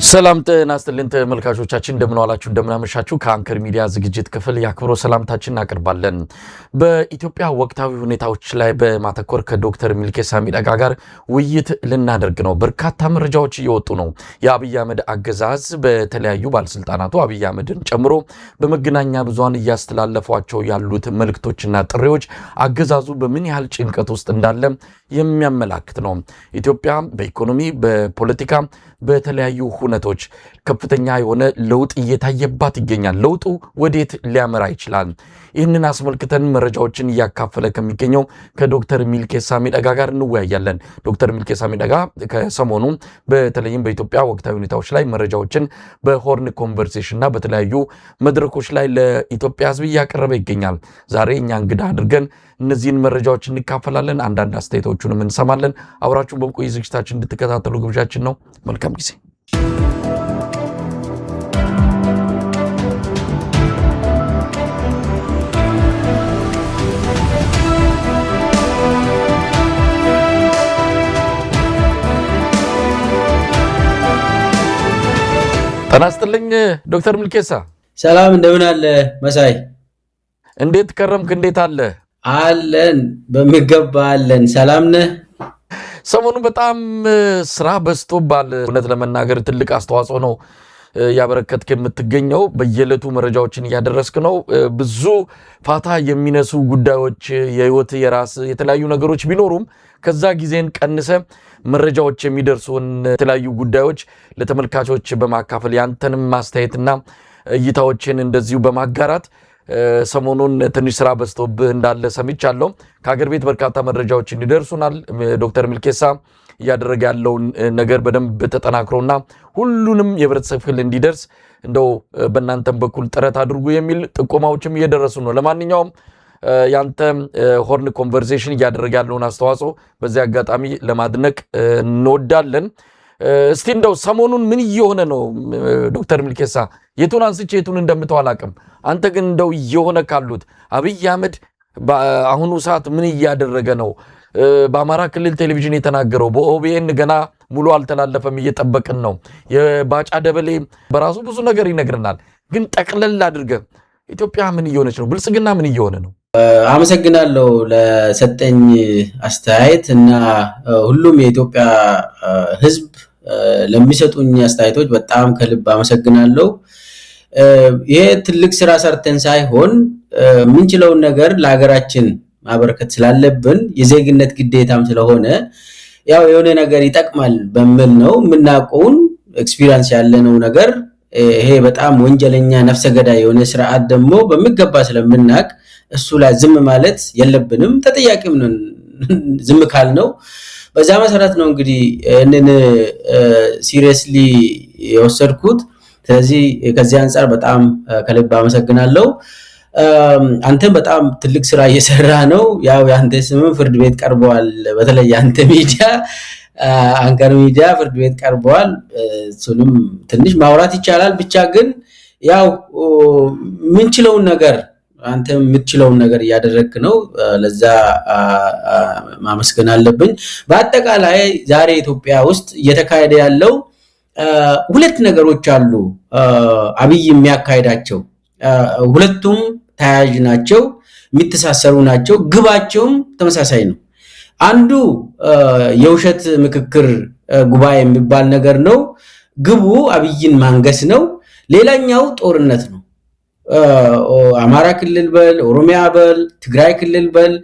ሰላም ጤና ይስጥልን ተመልካቾቻችን እንደምን ዋላችሁ እንደምን አመሻችሁ ከአንከር ሚዲያ ዝግጅት ክፍል ያክብሮ ሰላምታችንን እናቀርባለን። በኢትዮጵያ ወቅታዊ ሁኔታዎች ላይ በማተኮር ከዶክተር ሚልኬሳ ሚደጋ ጋር ውይይት ልናደርግ ነው። በርካታ መረጃዎች እየወጡ ነው። የአብይ አህመድ አገዛዝ በተለያዩ ባለስልጣናቱ አብይ አህመድን ጨምሮ በመገናኛ ብዙሃን እያስተላለፏቸው ያሉት መልእክቶችና ጥሪዎች አገዛዙ በምን ያህል ጭንቀት ውስጥ እንዳለ የሚያመላክት ነው። ኢትዮጵያ በኢኮኖሚ በፖለቲካ በተለያዩ ሁነቶች ከፍተኛ የሆነ ለውጥ እየታየባት ይገኛል። ለውጡ ወዴት ሊያመራ ይችላል? ይህንን አስመልክተን መረጃዎችን እያካፈለ ከሚገኘው ከዶክተር ሚልኬሳ ሚደጋ ጋር እንወያያለን። ዶክተር ሚልኬሳ ሚደጋ ከሰሞኑ በተለይም በኢትዮጵያ ወቅታዊ ሁኔታዎች ላይ መረጃዎችን በሆርን ኮንቨርሴሽን እና በተለያዩ መድረኮች ላይ ለኢትዮጵያ ሕዝብ እያቀረበ ይገኛል። ዛሬ እኛ እንግዳ አድርገን እነዚህን መረጃዎች እንካፈላለን፣ አንዳንድ አስተያየቶቹንም እንሰማለን። አብራችሁን በመቆየት ዝግጅታችን እንድትከታተሉ ግብዣችን ነው። መልካም ጊዜ። ጤና ይስጥልኝ ዶክተር ሚልኬሳ። ሰላም እንደምን አለ መሳይ? እንዴት ከረምክ? እንዴት አለ? አለን በሚገባ አለን። ሰላም ነህ? ሰሞኑን በጣም ስራ በዝቶባል። እውነት ለመናገር ትልቅ አስተዋጽኦ ነው ያበረከትክ የምትገኘው። በየዕለቱ መረጃዎችን እያደረስክ ነው። ብዙ ፋታ የሚነሱ ጉዳዮች የህይወት የራስ የተለያዩ ነገሮች ቢኖሩም ከዛ ጊዜን ቀንሰ መረጃዎች የሚደርሱን የተለያዩ ጉዳዮች ለተመልካቾች በማካፈል ያንተንም ማስተያየትና እይታዎችን እንደዚሁ በማጋራት ሰሞኑን ትንሽ ስራ በዝቶብህ እንዳለ ሰምቻለሁ። ከሀገር ቤት በርካታ መረጃዎችን ይደርሱናል። ዶክተር ሚልኬሳ እያደረገ ያለውን ነገር በደንብ ተጠናክሮና ሁሉንም የህብረተሰብ ክፍል እንዲደርስ እንደው በእናንተም በኩል ጥረት አድርጉ የሚል ጥቆማዎችም እየደረሱ ነው። ለማንኛውም ያንተ ሆርን ኮንቨርሴሽን እያደረገ ያለውን አስተዋጽኦ በዚህ አጋጣሚ ለማድነቅ እንወዳለን። እስቲ እንደው ሰሞኑን ምን እየሆነ ነው ዶክተር ሚልኬሳ? የቱን አንስቼ የቱን እንደምተው አላቅም። አንተ ግን እንደው እየሆነ ካሉት አብይ አህመድ በአሁኑ ሰዓት ምን እያደረገ ነው? በአማራ ክልል ቴሌቪዥን የተናገረው በኦቢኤን ገና ሙሉ አልተላለፈም፣ እየጠበቅን ነው። የባጫ ደበሌ በራሱ ብዙ ነገር ይነግረናል። ግን ጠቅለል አድርገ ኢትዮጵያ ምን እየሆነች ነው? ብልጽግና ምን እየሆነ ነው? አመሰግናለሁ ለሰጠኝ አስተያየት እና ሁሉም የኢትዮጵያ ሕዝብ ለሚሰጡኝ አስተያየቶች በጣም ከልብ አመሰግናለሁ። ይሄ ትልቅ ስራ ሰርተን ሳይሆን ምንችለውን ነገር ለሀገራችን ማበረከት ስላለብን የዜግነት ግዴታም ስለሆነ ያው የሆነ ነገር ይጠቅማል በሚል ነው። የምናውቀውን ኤክስፒሪየንስ ያለነው ነገር ይሄ በጣም ወንጀለኛ ነፍሰ ገዳይ የሆነ ስርዓት ደግሞ በሚገባ ስለምናውቅ እሱ ላይ ዝም ማለት የለብንም። ተጠያቂም ነን ዝም ካልነው። በዛ መሰረት ነው እንግዲህ እነን ሲሪየስሊ የወሰድኩት። ስለዚህ ከዚህ አንፃር በጣም ከልብ አመሰግናለሁ። አንተም በጣም ትልቅ ስራ እየሰራ ነው። ያው ያንተ ስም ፍርድ ቤት ቀርቧል። በተለይ ያንተ ሚዲያ አንከር ሚዲያ ፍርድ ቤት ቀርቧል። እሱንም ትንሽ ማውራት ይቻላል። ብቻ ግን ያው ምንችለውን ነገር አንተ የምትችለውን ነገር እያደረክ ነው። ለዛ ማመስገን አለብኝ። በአጠቃላይ ዛሬ ኢትዮጵያ ውስጥ እየተካሄደ ያለው ሁለት ነገሮች አሉ። አብይ የሚያካሄዳቸው ሁለቱም ተያያዥ ናቸው፣ የሚተሳሰሩ ናቸው። ግባቸውም ተመሳሳይ ነው። አንዱ የውሸት ምክክር ጉባኤ የሚባል ነገር ነው። ግቡ አብይን ማንገስ ነው። ሌላኛው ጦርነት ነው። አማራ ክልል በል ኦሮሚያ በል ትግራይ ክልል በል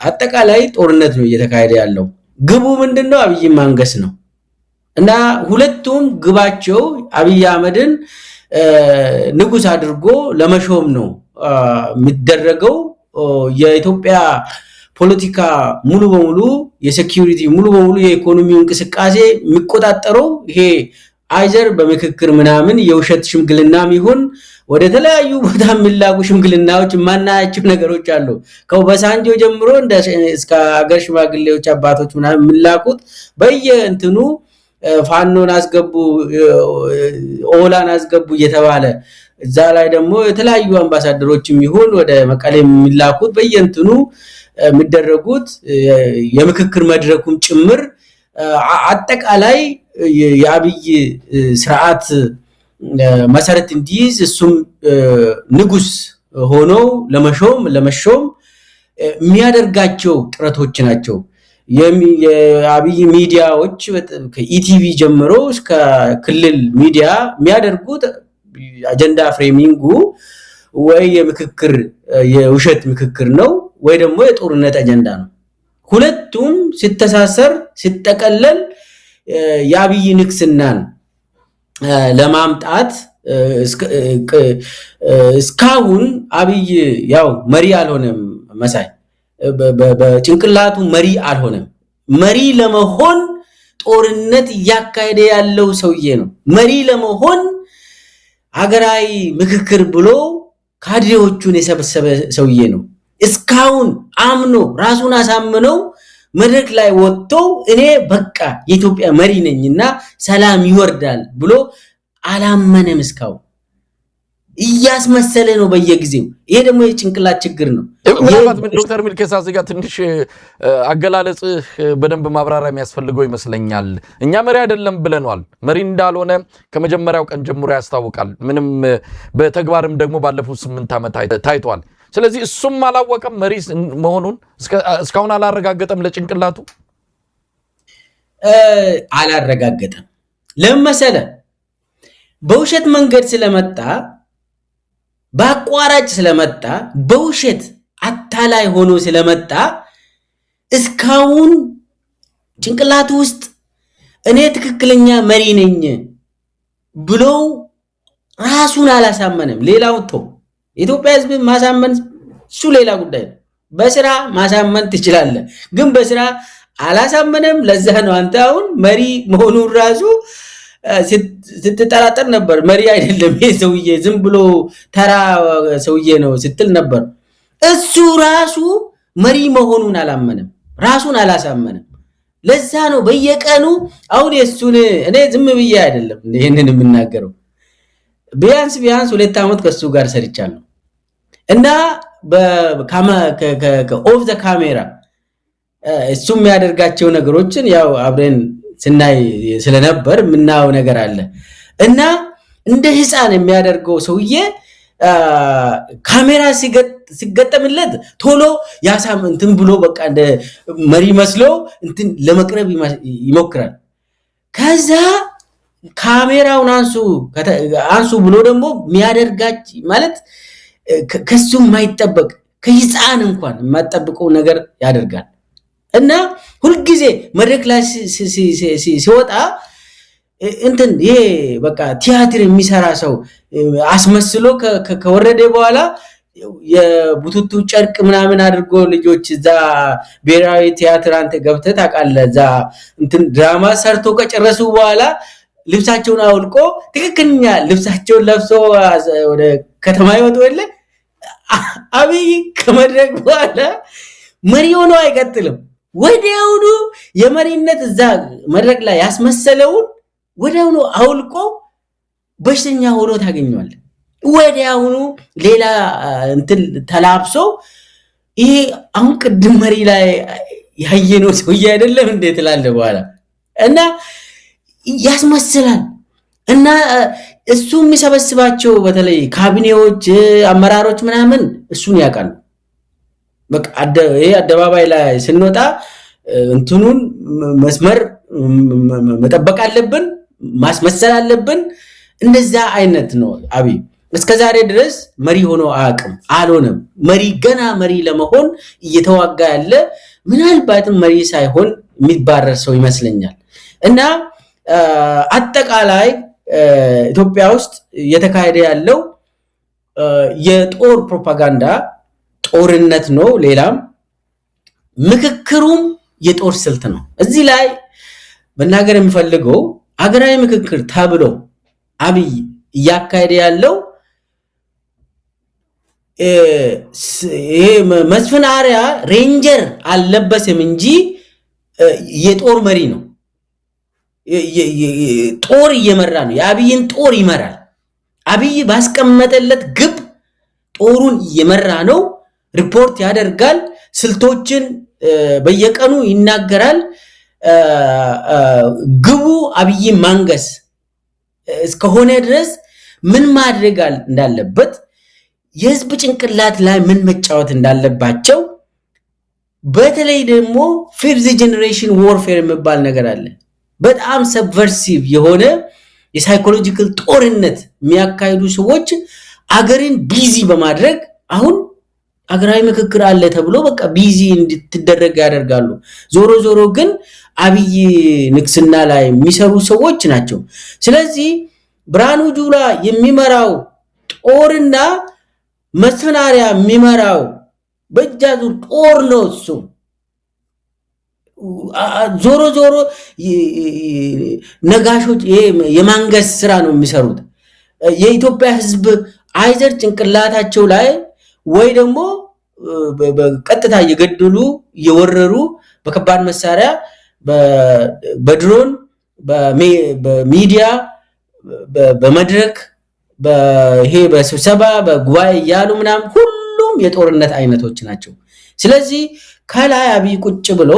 አጠቃላይ ጦርነት ነው እየተካሄደ ያለው። ግቡ ምንድነው? አብይን ማንገስ ነው። እና ሁለቱም ግባቸው አብይ አህመድን ንጉስ አድርጎ ለመሾም ነው የሚደረገው። የኢትዮጵያ ፖለቲካ ሙሉ በሙሉ የሴኩሪቲ ሙሉ በሙሉ የኢኮኖሚው እንቅስቃሴ የሚቆጣጠረው ይሄ አይዘር በምክክር ምናምን የውሸት ሽምግልናም ይሁን ወደ ተለያዩ ቦታ የሚላጉ ሽምግልናዎች ማናያቸው ነገሮች አሉ። ከበሳንጆ ጀምሮ እስከ ሀገር ሽማግሌዎች አባቶች ምናምን የሚላቁት በየእንትኑ ፋኖን አስገቡ ኦላን አስገቡ እየተባለ እዛ ላይ ደግሞ የተለያዩ አምባሳደሮችም ይሁን ወደ መቀሌ የሚላኩት በየእንትኑ የሚደረጉት የምክክር መድረኩም ጭምር አጠቃላይ የአብይ ስርዓት መሰረት እንዲይዝ እሱም ንጉስ ሆኖ ለመሾም የሚያደርጋቸው ጥረቶች ናቸው። የአብይ ሚዲያዎች ከኢቲቪ ጀምሮ እስከ ክልል ሚዲያ የሚያደርጉት አጀንዳ ፍሬሚንጉ ወይ የምክክር የውሸት ምክክር ነው ወይ ደግሞ የጦርነት አጀንዳ ነው። ሁለቱም ሲተሳሰር ሲጠቀለል የአብይ ንግስናን ለማምጣት እስካሁን አብይ ያው መሪ አልሆነም። መሳይ በጭንቅላቱ መሪ አልሆነም። መሪ ለመሆን ጦርነት እያካሄደ ያለው ሰውዬ ነው። መሪ ለመሆን ሀገራዊ ምክክር ብሎ ካድሬዎቹን የሰበሰበ ሰውዬ ነው። እስካሁን አምኖ ራሱን አሳምነው መድረክ ላይ ወጥቶ እኔ በቃ የኢትዮጵያ መሪ ነኝና ሰላም ይወርዳል ብሎ አላመነም። እስካሁን እያስመሰለ ነው በየጊዜው። ይሄ ደግሞ የጭንቅላት ችግር ነው። ምናልባት ዶክተር ሚልኬሳ እዚህ ጋር ትንሽ አገላለጽ በደንብ ማብራሪያ የሚያስፈልገው ይመስለኛል። እኛ መሪ አይደለም ብለናል። መሪ እንዳልሆነ ከመጀመሪያው ቀን ጀምሮ ያስታውቃል። ምንም በተግባርም ደግሞ ባለፉት 8 ዓመት ታይቷል። ስለዚህ እሱም አላወቀም መሪ መሆኑን እስካሁን አላረጋገጠም። ለጭንቅላቱ አላረጋገጠም። ለምን መሰለ? በውሸት መንገድ ስለመጣ በአቋራጭ ስለመጣ በውሸት አታላይ ሆኖ ስለመጣ እስካሁን ጭንቅላቱ ውስጥ እኔ ትክክለኛ መሪ ነኝ ብሎ ራሱን አላሳመነም። ሌላው ኢትዮጵያ ሕዝብ ማሳመን እሱ ሌላ ጉዳይ ነው። በስራ ማሳመን ትችላለህ፣ ግን በስራ አላሳመነም። ለዛ ነው አንተ አሁን መሪ መሆኑን ራሱ ስትጠራጠር ነበር። መሪ አይደለም ይሄ ሰውዬ ዝም ብሎ ተራ ሰውዬ ነው ስትል ነበር። እሱ ራሱ መሪ መሆኑን አላመነም፣ ራሱን አላሳመነም። ለዛ ነው በየቀኑ አሁን የሱን እኔ ዝም ብዬ አይደለም ይሄንን የምናገረው። ቢያንስ 2 ዓመት ከሱ ጋር ሰርቻለሁ እና ኦፍ ዘ ካሜራ እሱ የሚያደርጋቸው ነገሮችን ያው አብረን ስናይ ስለነበር ምናው ነገር አለ እና እንደ ህፃን የሚያደርገው ሰውዬ ካሜራ ሲገጠምለት ቶሎ ያሳም እንትን ብሎ በቃ እንደ መሪ መስሎ እንትን ለመቅረብ ይሞክራል። ከዛ ካሜራውን አንሱ ብሎ ደግሞ የሚያደርጋች ማለት ከሱ የማይጠበቅ ከህፃን እንኳን የማይጠብቀው ነገር ያደርጋል እና ሁልጊዜ መድረክ ላይ ሲወጣ እንትን ይሄ በቃ ቲያትር የሚሰራ ሰው አስመስሎ ከወረደ በኋላ የቡቱቱ ጨርቅ ምናምን አድርጎ ልጆች እዛ ብሔራዊ ቲያትር አንተ ገብተህ ታውቃለህ። እዛ እንትን ድራማ ሰርቶ ከጨረሱ በኋላ ልብሳቸውን አውልቆ ትክክለኛ ልብሳቸውን ለብሶ ወደ ከተማ ይወጡ የለ። አብይ ከመድረክ በኋላ መሪ ሆኖ አይቀጥልም። ወዲያውኑ የመሪነት እዛ መድረክ ላይ ያስመሰለውን ወዲያውኑ አውልቆ በሽተኛ ሆኖ ታገኘዋለህ። ወዲያውኑ ሌላ እንትን ተላብሶ ይሄ አሁን ቅድም መሪ ላይ ያየነው ሰውዬ አይደለም እንዴት ትላለህ በኋላ እና ያስመስላል። እና እሱ የሚሰበስባቸው በተለይ ካቢኔዎች አመራሮች ምናምን እሱን ያውቃሉ። በቃ ይሄ አደባባይ ላይ ስንወጣ እንትኑን መስመር መጠበቅ አለብን፣ ማስመሰል አለብን። እንደዛ አይነት ነው አብይ እስከዛሬ ድረስ መሪ ሆኖ አያውቅም፣ አልሆነም። ገና መሪ ለመሆን እየተዋጋ ያለ ምናልባትም መሪ ሳይሆን የሚባረር ሰው ይመስለኛል። እና አጠቃላይ ኢትዮጵያ ውስጥ እየተካሄደ ያለው የጦር ፕሮፓጋንዳ ጦርነት ነው። ሌላም ምክክሩም የጦር ስልት ነው። እዚህ ላይ መናገር የሚፈልገው ሀገራዊ ምክክር ተብሎ አብይ እያካሄደ ያለው ይሄ መስፍን አርአያ ሬንጀር አልለበሰም እንጂ የጦር መሪ ነው። ጦር እየመራ ነው። የአብይን ጦር ይመራል። አብይ ባስቀመጠለት ግብ ጦሩን እየመራ ነው። ሪፖርት ያደርጋል። ስልቶችን በየቀኑ ይናገራል። ግቡ አብይ ማንገስ እስከሆነ ድረስ ምን ማድረግ እንዳለበት የህዝብ ጭንቅላት ላይ ምን መጫወት እንዳለባቸው በተለይ ደግሞ ፊፍዝ ጀነሬሽን ዋርፌር የሚባል ነገር አለ። በጣም ሰብቨርሲቭ የሆነ የሳይኮሎጂካል ጦርነት የሚያካሂዱ ሰዎች አገርን ቢዚ በማድረግ አሁን አገራዊ ምክክር አለ ተብሎ በቃ ቢዚ እንድትደረግ ያደርጋሉ። ዞሮ ዞሮ ግን አብይ ንክስና ላይ የሚሰሩ ሰዎች ናቸው። ስለዚህ ብርሃኑ ጁላ የሚመራው ጦርና መስፈናሪያ የሚመራው በእጃዙር ጦር ነው። እሱ ዞሮ ዞሮ ነጋሾች የማንገስ ስራ ነው የሚሰሩት። የኢትዮጵያ ህዝብ አይዘር ጭንቅላታቸው ላይ ወይ ደግሞ በቀጥታ እየገደሉ እየወረሩ በከባድ መሳሪያ በድሮን በሚዲያ በመድረክ በይሄ በስብሰባ በጉባኤ ያሉ ምናምን ሁሉም የጦርነት አይነቶች ናቸው። ስለዚህ ከላይ አብይ ቁጭ ብሎ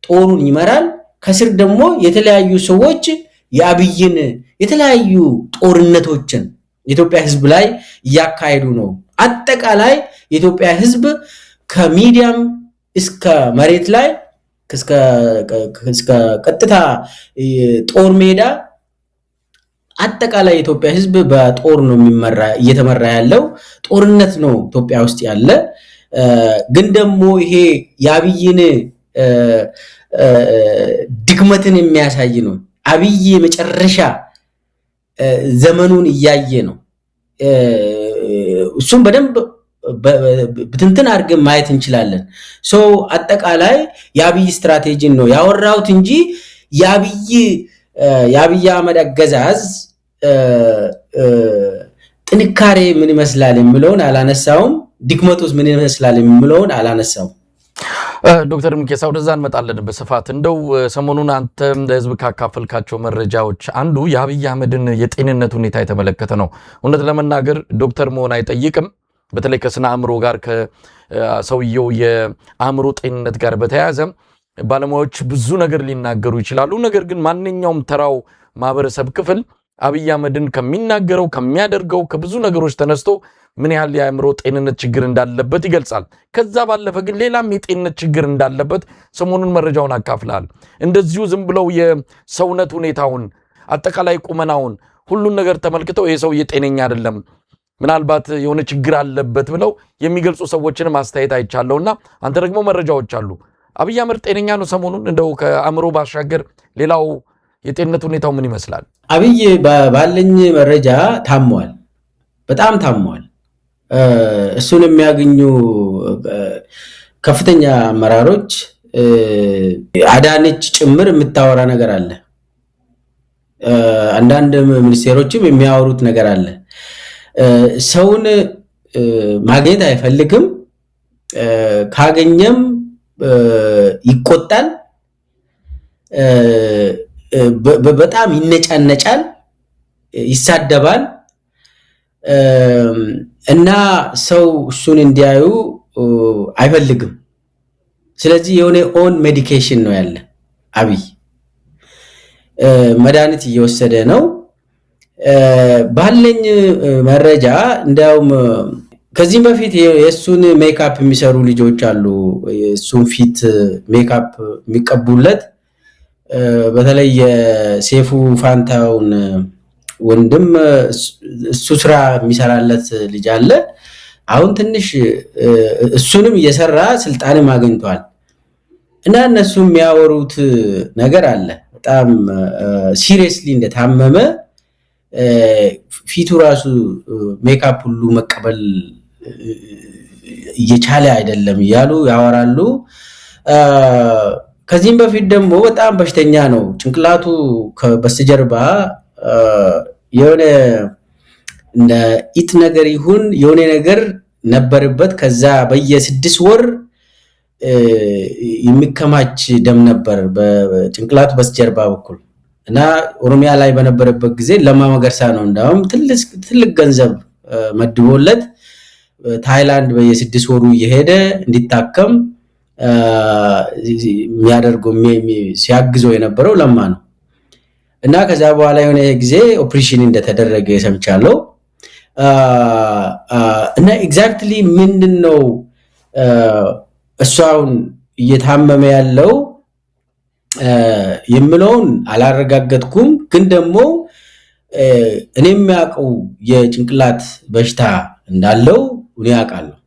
ጦሩን ይመራል። ከስር ደግሞ የተለያዩ ሰዎች የአብይን የተለያዩ ጦርነቶችን የኢትዮጵያ ህዝብ ላይ እያካሄዱ ነው። አጠቃላይ የኢትዮጵያ ህዝብ ከሚዲያም እስከ መሬት ላይ እስከ ቀጥታ ጦር ሜዳ አጠቃላይ የኢትዮጵያ ህዝብ በጦር ነው እየተመራ ያለው። ጦርነት ነው ኢትዮጵያ ውስጥ ያለ። ግን ደግሞ ይሄ የአብይን ድክመትን የሚያሳይ ነው። አብይ መጨረሻ ዘመኑን እያየ ነው። እሱም በደንብ በትንትን አድርገን ማየት እንችላለን። አጠቃላይ የአብይ ስትራቴጂን ነው ያወራሁት እንጂ የአብይ አህመድ አገዛዝ ጥንካሬ ምን ይመስላል የሚለውን አላነሳውም። ድክመቱስ ምን ይመስላል የሚለውን አላነሳውም። ዶክተር ሚኬሳ ወደዛ እንመጣለን በስፋት። እንደው ሰሞኑን አንተ ለህዝብ ካካፈልካቸው መረጃዎች አንዱ የአብይ አህመድን የጤንነት ሁኔታ የተመለከተ ነው። እውነት ለመናገር ዶክተር መሆን አይጠይቅም። በተለይ ከስነ አእምሮ ጋር ከሰውየው የአእምሮ ጤንነት ጋር በተያያዘ ባለሙያዎች ብዙ ነገር ሊናገሩ ይችላሉ። ነገር ግን ማንኛውም ተራው ማህበረሰብ ክፍል አብይ አህመድን ከሚናገረው ከሚያደርገው ከብዙ ነገሮች ተነስቶ ምን ያህል የአእምሮ ጤንነት ችግር እንዳለበት ይገልጻል። ከዛ ባለፈ ግን ሌላም የጤንነት ችግር እንዳለበት ሰሞኑን መረጃውን አካፍላል። እንደዚሁ ዝም ብለው የሰውነት ሁኔታውን አጠቃላይ ቁመናውን ሁሉን ነገር ተመልክተው ይሄ ሰው ጤነኛ አይደለም ምናልባት የሆነ ችግር አለበት ብለው የሚገልጹ ሰዎችን ማስተያየት አይቻለውና አንተ ደግሞ መረጃዎች አሉ። አብይ አህመድ ጤነኛ ነው ሰሞኑን? እንደው ከአእምሮ ባሻገር ሌላው የጤንነት ሁኔታው ምን ይመስላል? አብይ ባለኝ መረጃ ታሟል፣ በጣም ታሟል። እሱን የሚያገኙ ከፍተኛ አመራሮች አዳነች ጭምር የምታወራ ነገር አለ። አንዳንድ ሚኒስቴሮችም የሚያወሩት ነገር አለ። ሰውን ማግኘት አይፈልግም፣ ካገኘም ይቆጣል፣ በጣም ይነጫነጫል፣ ይሳደባል እና ሰው እሱን እንዲያዩ አይፈልግም። ስለዚህ የሆነ ኦን ሜዲኬሽን ነው ያለ። አብይ መድኃኒት እየወሰደ ነው ባለኝ መረጃ። እንዲያውም ከዚህም በፊት የሱን ሜካፕ የሚሰሩ ልጆች አሉ፣ የሱን ፊት ሜካፕ የሚቀቡለት። በተለይ የሴፉ ፋንታውን ወንድም እሱ ስራ የሚሰራለት ልጅ አለ። አሁን ትንሽ እሱንም እየሰራ ስልጣንም አግኝቷል እና እነሱ የሚያወሩት ነገር አለ። በጣም ሲሪየስሊ እንደታመመ ፊቱ ራሱ ሜካፕ ሁሉ መቀበል እየቻለ አይደለም እያሉ ያወራሉ። ከዚህም በፊት ደግሞ በጣም በሽተኛ ነው። ጭንቅላቱ በስተጀርባ የሆነ እንደ ኢት ነገር ይሁን የሆነ ነገር ነበርበት። ከዛ በየ6 ወር የሚከማች ደም ነበር በጭንቅላቱ በስተጀርባ በኩል እና ኦሮሚያ ላይ በነበረበት ጊዜ ለማ መገርሳ ነው እንዳውም ትልቅ ገንዘብ መድቦለት ታይላንድ በየ6 ወሩ እየሄደ እንዲታከም የሚያደርገው ሲያግዘው የነበረው ለማ ነው እና ከዛ በኋላ የሆነ ጊዜ ኦፕሬሽን እንደተደረገ ሰምቻለሁ እና ኤግዛክትሊ ምንድነው እሷውን እየታመመ ያለው የምለውን አላረጋገጥኩም ግን ደግሞ እኔም ያውቀው የጭንቅላት በሽታ እንዳለው እኔ ያውቃለሁ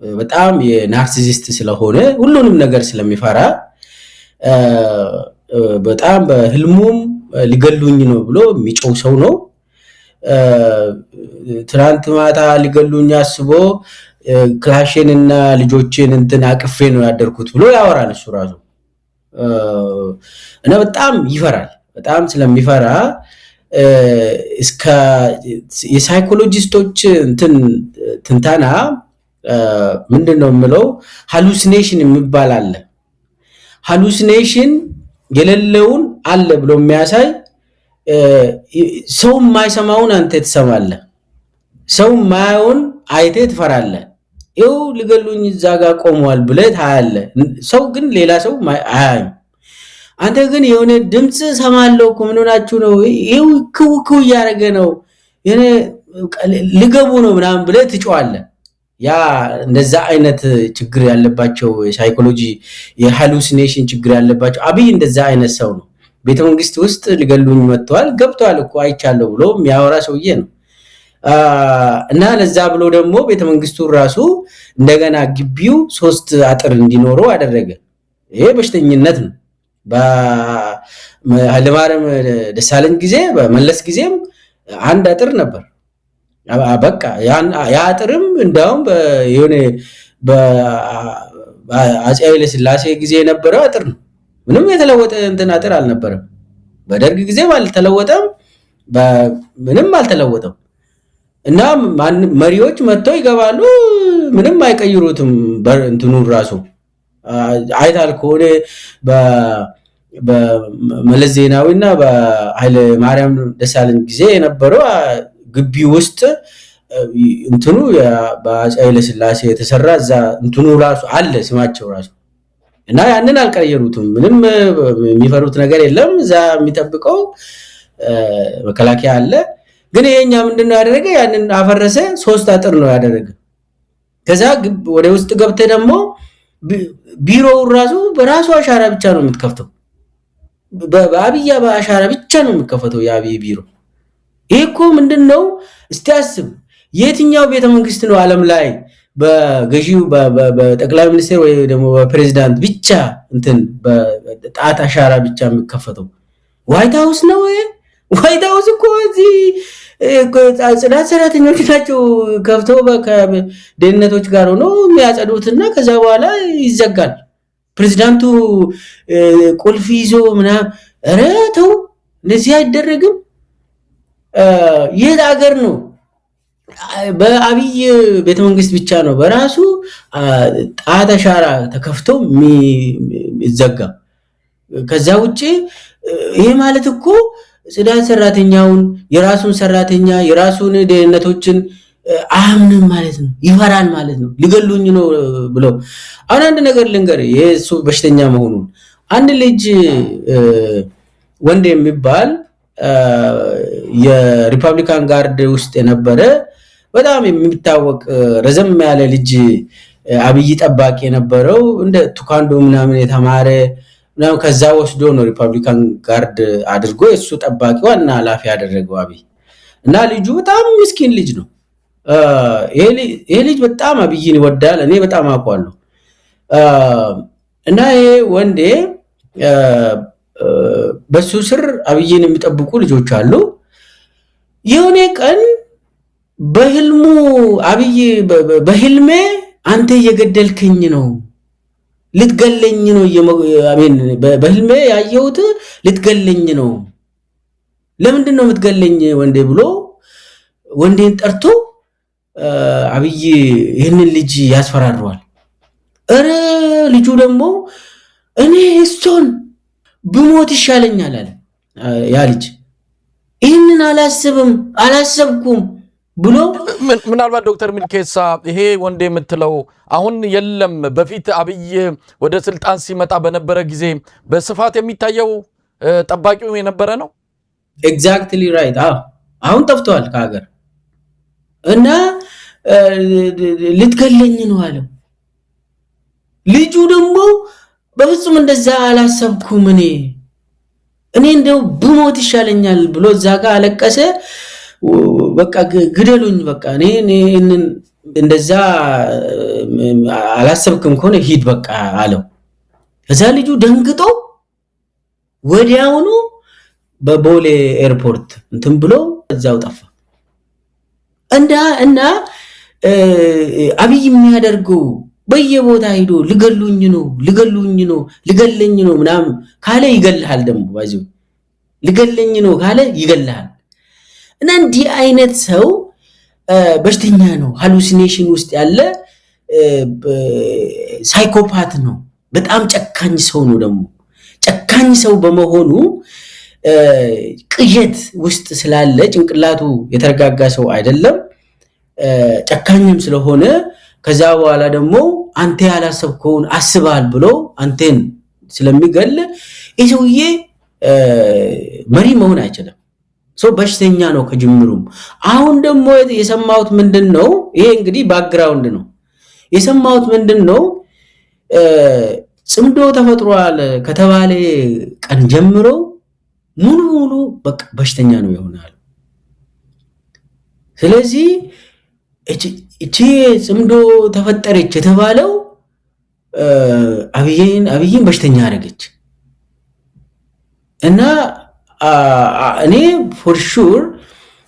በጣም የናርሲሲስት ስለሆነ ሁሉንም ነገር ስለሚፈራ በጣም በህልሙም ሊገሉኝ ነው ብሎ የሚጮው ሰው ነው ትናንት ማታ ሊገሉኝ አስቦ ክላሽንና ልጆችን እንትን አቅፌ ነው ያደርኩት ብሎ ያወራል እሱ ራሱ እና በጣም ይፈራል በጣም ስለሚፈራ እስከ የሳይኮሎጂስቶች እንትን ትንታና ምንድነው የምለው ሃሉሲኔሽን የሚባል አለ ሃሉሲኔሽን የሌለውን አለ ብሎ የሚያሳይ ሰው የማይሰማውን አንተ ትሰማለህ ሰው የማያውን አይቴ ትፈራለህ ይው ሊገሉኝ እዛ ጋር ቆመዋል ብለህ ታያለህ ሰው ግን ሌላ ሰው አያይ አንተ ግን የሆነ ድምጽ ሰማለው እኮ ምን ሆናችሁ ነው ይው ኩኩ ያረገ ነው የኔ ሊገቡ ነው ምናምን ብለህ ትጮዋለህ ያ እንደዛ አይነት ችግር ያለባቸው ሳይኮሎጂ የሃሉሲኔሽን ችግር ያለባቸው አብይ እንደዛ አይነት ሰው ነው ቤተመንግስት ውስጥ ሊገሉኝ መጥተዋል ገብቷል እኮ አይቻለሁ ብሎ የሚያወራ ሰውዬ ነው እና ለዛ ብሎ ደግሞ ቤተመንግስቱ ራሱ እንደገና ግቢው 3 አጥር እንዲኖረው አደረገ ይሄ በሽተኝነት ነው በኃይለማርያም ደሳለኝ ጊዜ በመለስ ጊዜም አንድ አጥር ነበር በቃ ያ አጥርም እንዳውም የሆነ በአፄ ኃይለ ሥላሴ ጊዜ የነበረው አጥር ነው ምንም የተለወጠ እንትን አጥር አልነበረም በደርግ ጊዜ አልተለወጠም ምንም አልተለወጠም እና መሪዎች መጥተው ይገባሉ ምንም አይቀይሩትም እንትኑ ራሱ አይታል ኮኔ በመለስ ዜናዊና በኃይለ ማርያም ደሳለኝ ጊዜ የነበረው ግቢ ውስጥ እንትኑ በአፄ ኃይለ ሥላሴ የተሰራ እዛ እንትኑ ራሱ አለ ስማቸው ራሱ እና ያንን አልቀየሩትም ምንም የሚፈሩት ነገር የለም እዛ የሚጠብቀው መከላከያ አለ ግን ይሄኛ ምንድነው ያደረገ ያንን አፈረሰ 3 አጥር ነው ያደረገ ከዛ ወደ ውስጥ ገብተ ደግሞ ቢሮው ራሱ በራሱ አሻራ ብቻ ነው የምትከፍተው በአብያ በአሻራ ብቻ ነው የምትከፈተው የአብይ ቢሮ ይሄኮ ምንድነው እስቲ አስብ የትኛው ቤተመንግስት ነው ዓለም ላይ በገዢው በጠቅላይ ሚኒስትር ወይ ደግሞ በፕሬዝዳንት ብቻ እንትን በጣት አሻራ ብቻ የሚከፈተው ዋይት ሃውስ ነው ዋይት ሃውስ እኮ እዚህ ጽዳት ሰራተኞች ናቸው ከፍተው በደህንነቶች ጋር ሆኖ የሚያጸዱትና ከዛ በኋላ ይዘጋል ፕሬዝዳንቱ ቁልፍ ይዞ ምናምን ኧረ ተው እንደዚህ አይደረግም የት ሀገር ነው በአብይ ቤተመንግስት ብቻ ነው በራሱ ጣት አሻራ ተከፍቶ ይዘጋ ከዛ ውጪ ይሄ ማለት እኮ ጽዳት ሰራተኛውን የራሱን ሰራተኛ የራሱን ደህንነቶችን አያምንም ማለት ነው ይፈራል ማለት ነው ሊገሉኝ ነው ብሎ አሁን አንድ ነገር ልንገር የሱ በሽተኛ መሆኑን አንድ ልጅ ወንድ የሚባል የሪፐብሊካን ጋርድ ውስጥ የነበረ በጣም የሚታወቅ ረዘም ያለ ልጅ አብይ ጠባቂ የነበረው እንደ ቱካንዶ ምናምን የተማረ ነው ከዛ ወስዶ ነው ሪፐብሊካን ጋርድ አድርጎ እሱ ጠባቂው እና ኃላፊ ያደረገው አብይ እና ልጁ በጣም ምስኪን ልጅ ነው ይሄ ልጅ በጣም አብይን ይወዳል እኔ በጣም አውቀዋለሁ እና ይሄ ወንዴ በሱ ስር አብይን የሚጠብቁ ልጆች አሉ የሆነ ቀን በህልሙ አብይ በህልሜ አንተ እየገደልከኝ ነው ልትገለኝ ነው አሜን በህልሜ ያየሁት ልትገለኝ ነው ለምንድን ነው የምትገለኝ ወንዴ ብሎ ወንዴን ጠርቶ አብይ ይሄንን ልጅ ያስፈራራዋል ኧረ ልጁ ደግሞ እኔ እሱን ብሞት ይሻለኛል አለ ያ ልጅ ይሄንን አላሰብኩም ብሎ ምናልባት ዶክተር ሚልኬሳ ይሄ ወንድ የምትለው አሁን የለም በፊት አብይ ወደ ስልጣን ሲመጣ በነበረ ጊዜ በስፋት የሚታየው ጠባቂው የነበረ ነው። ኤግዛክትሊ ራይት። አሁን ጠፍቷል ከሀገር እና ልትገለኝ ነው አለው። ልጁ ደግሞ በፍጹም እንደዛ አላሰብኩም እኔ እንደው ብሞት ይሻለኛል ብሎ እዛ ጋር አለቀሰ። በቃ ግደሉኝ በቃ እኔ እንደዛ አላሰብኩም ከሆነ ሂድ በቃ አለው። ከዛ ልጁ ደንግጦ ወዲያውኑ በቦሌ ኤርፖርት እንትን ብሎ እዛው ጠፋ። እና አብይ የሚያደርገው በየቦታ ሄዶ ልገለኝ ነው ምናምን ካለ ይገልሃል። ደግሞ ባይዘው ልገለኝ ነው ካለ ይገልሃል። እና እንዲህ አይነት ሰው በሽተኛ ነው፣ ሃሉሲኔሽን ውስጥ ያለ ሳይኮፓት ነው። በጣም ጨካኝ ሰው ነው። ደግሞ ጨካኝ ሰው በመሆኑ ቅዠት ውስጥ ስላለ ጭንቅላቱ የተረጋጋ ሰው አይደለም። ጨካኝም ስለሆነ ከዛ በኋላ ደግሞ አንተ ያላሰብከውን አስባል ብሎ አንተን ስለሚገል ይሄውዬ መሪ መሆን አይችልም። ሰው በሽተኛ ነው ከጅምሩም። አሁን ደግሞ የሰማሁት ምንድነው? ይሄ እንግዲህ ባክግራውንድ ነው። የሰማሁት ምንድነው? ጽምዶ ተፈጥሯል ከተባለ ቀን ጀምሮ ሙሉ በቃ በሽተኛ ነው ይሆናል። ስለዚህ እቺ ጽምዶ ተፈጠረች የተባለው አብይን በሽተኛ አደረገች እና እኔ ፎር ሹር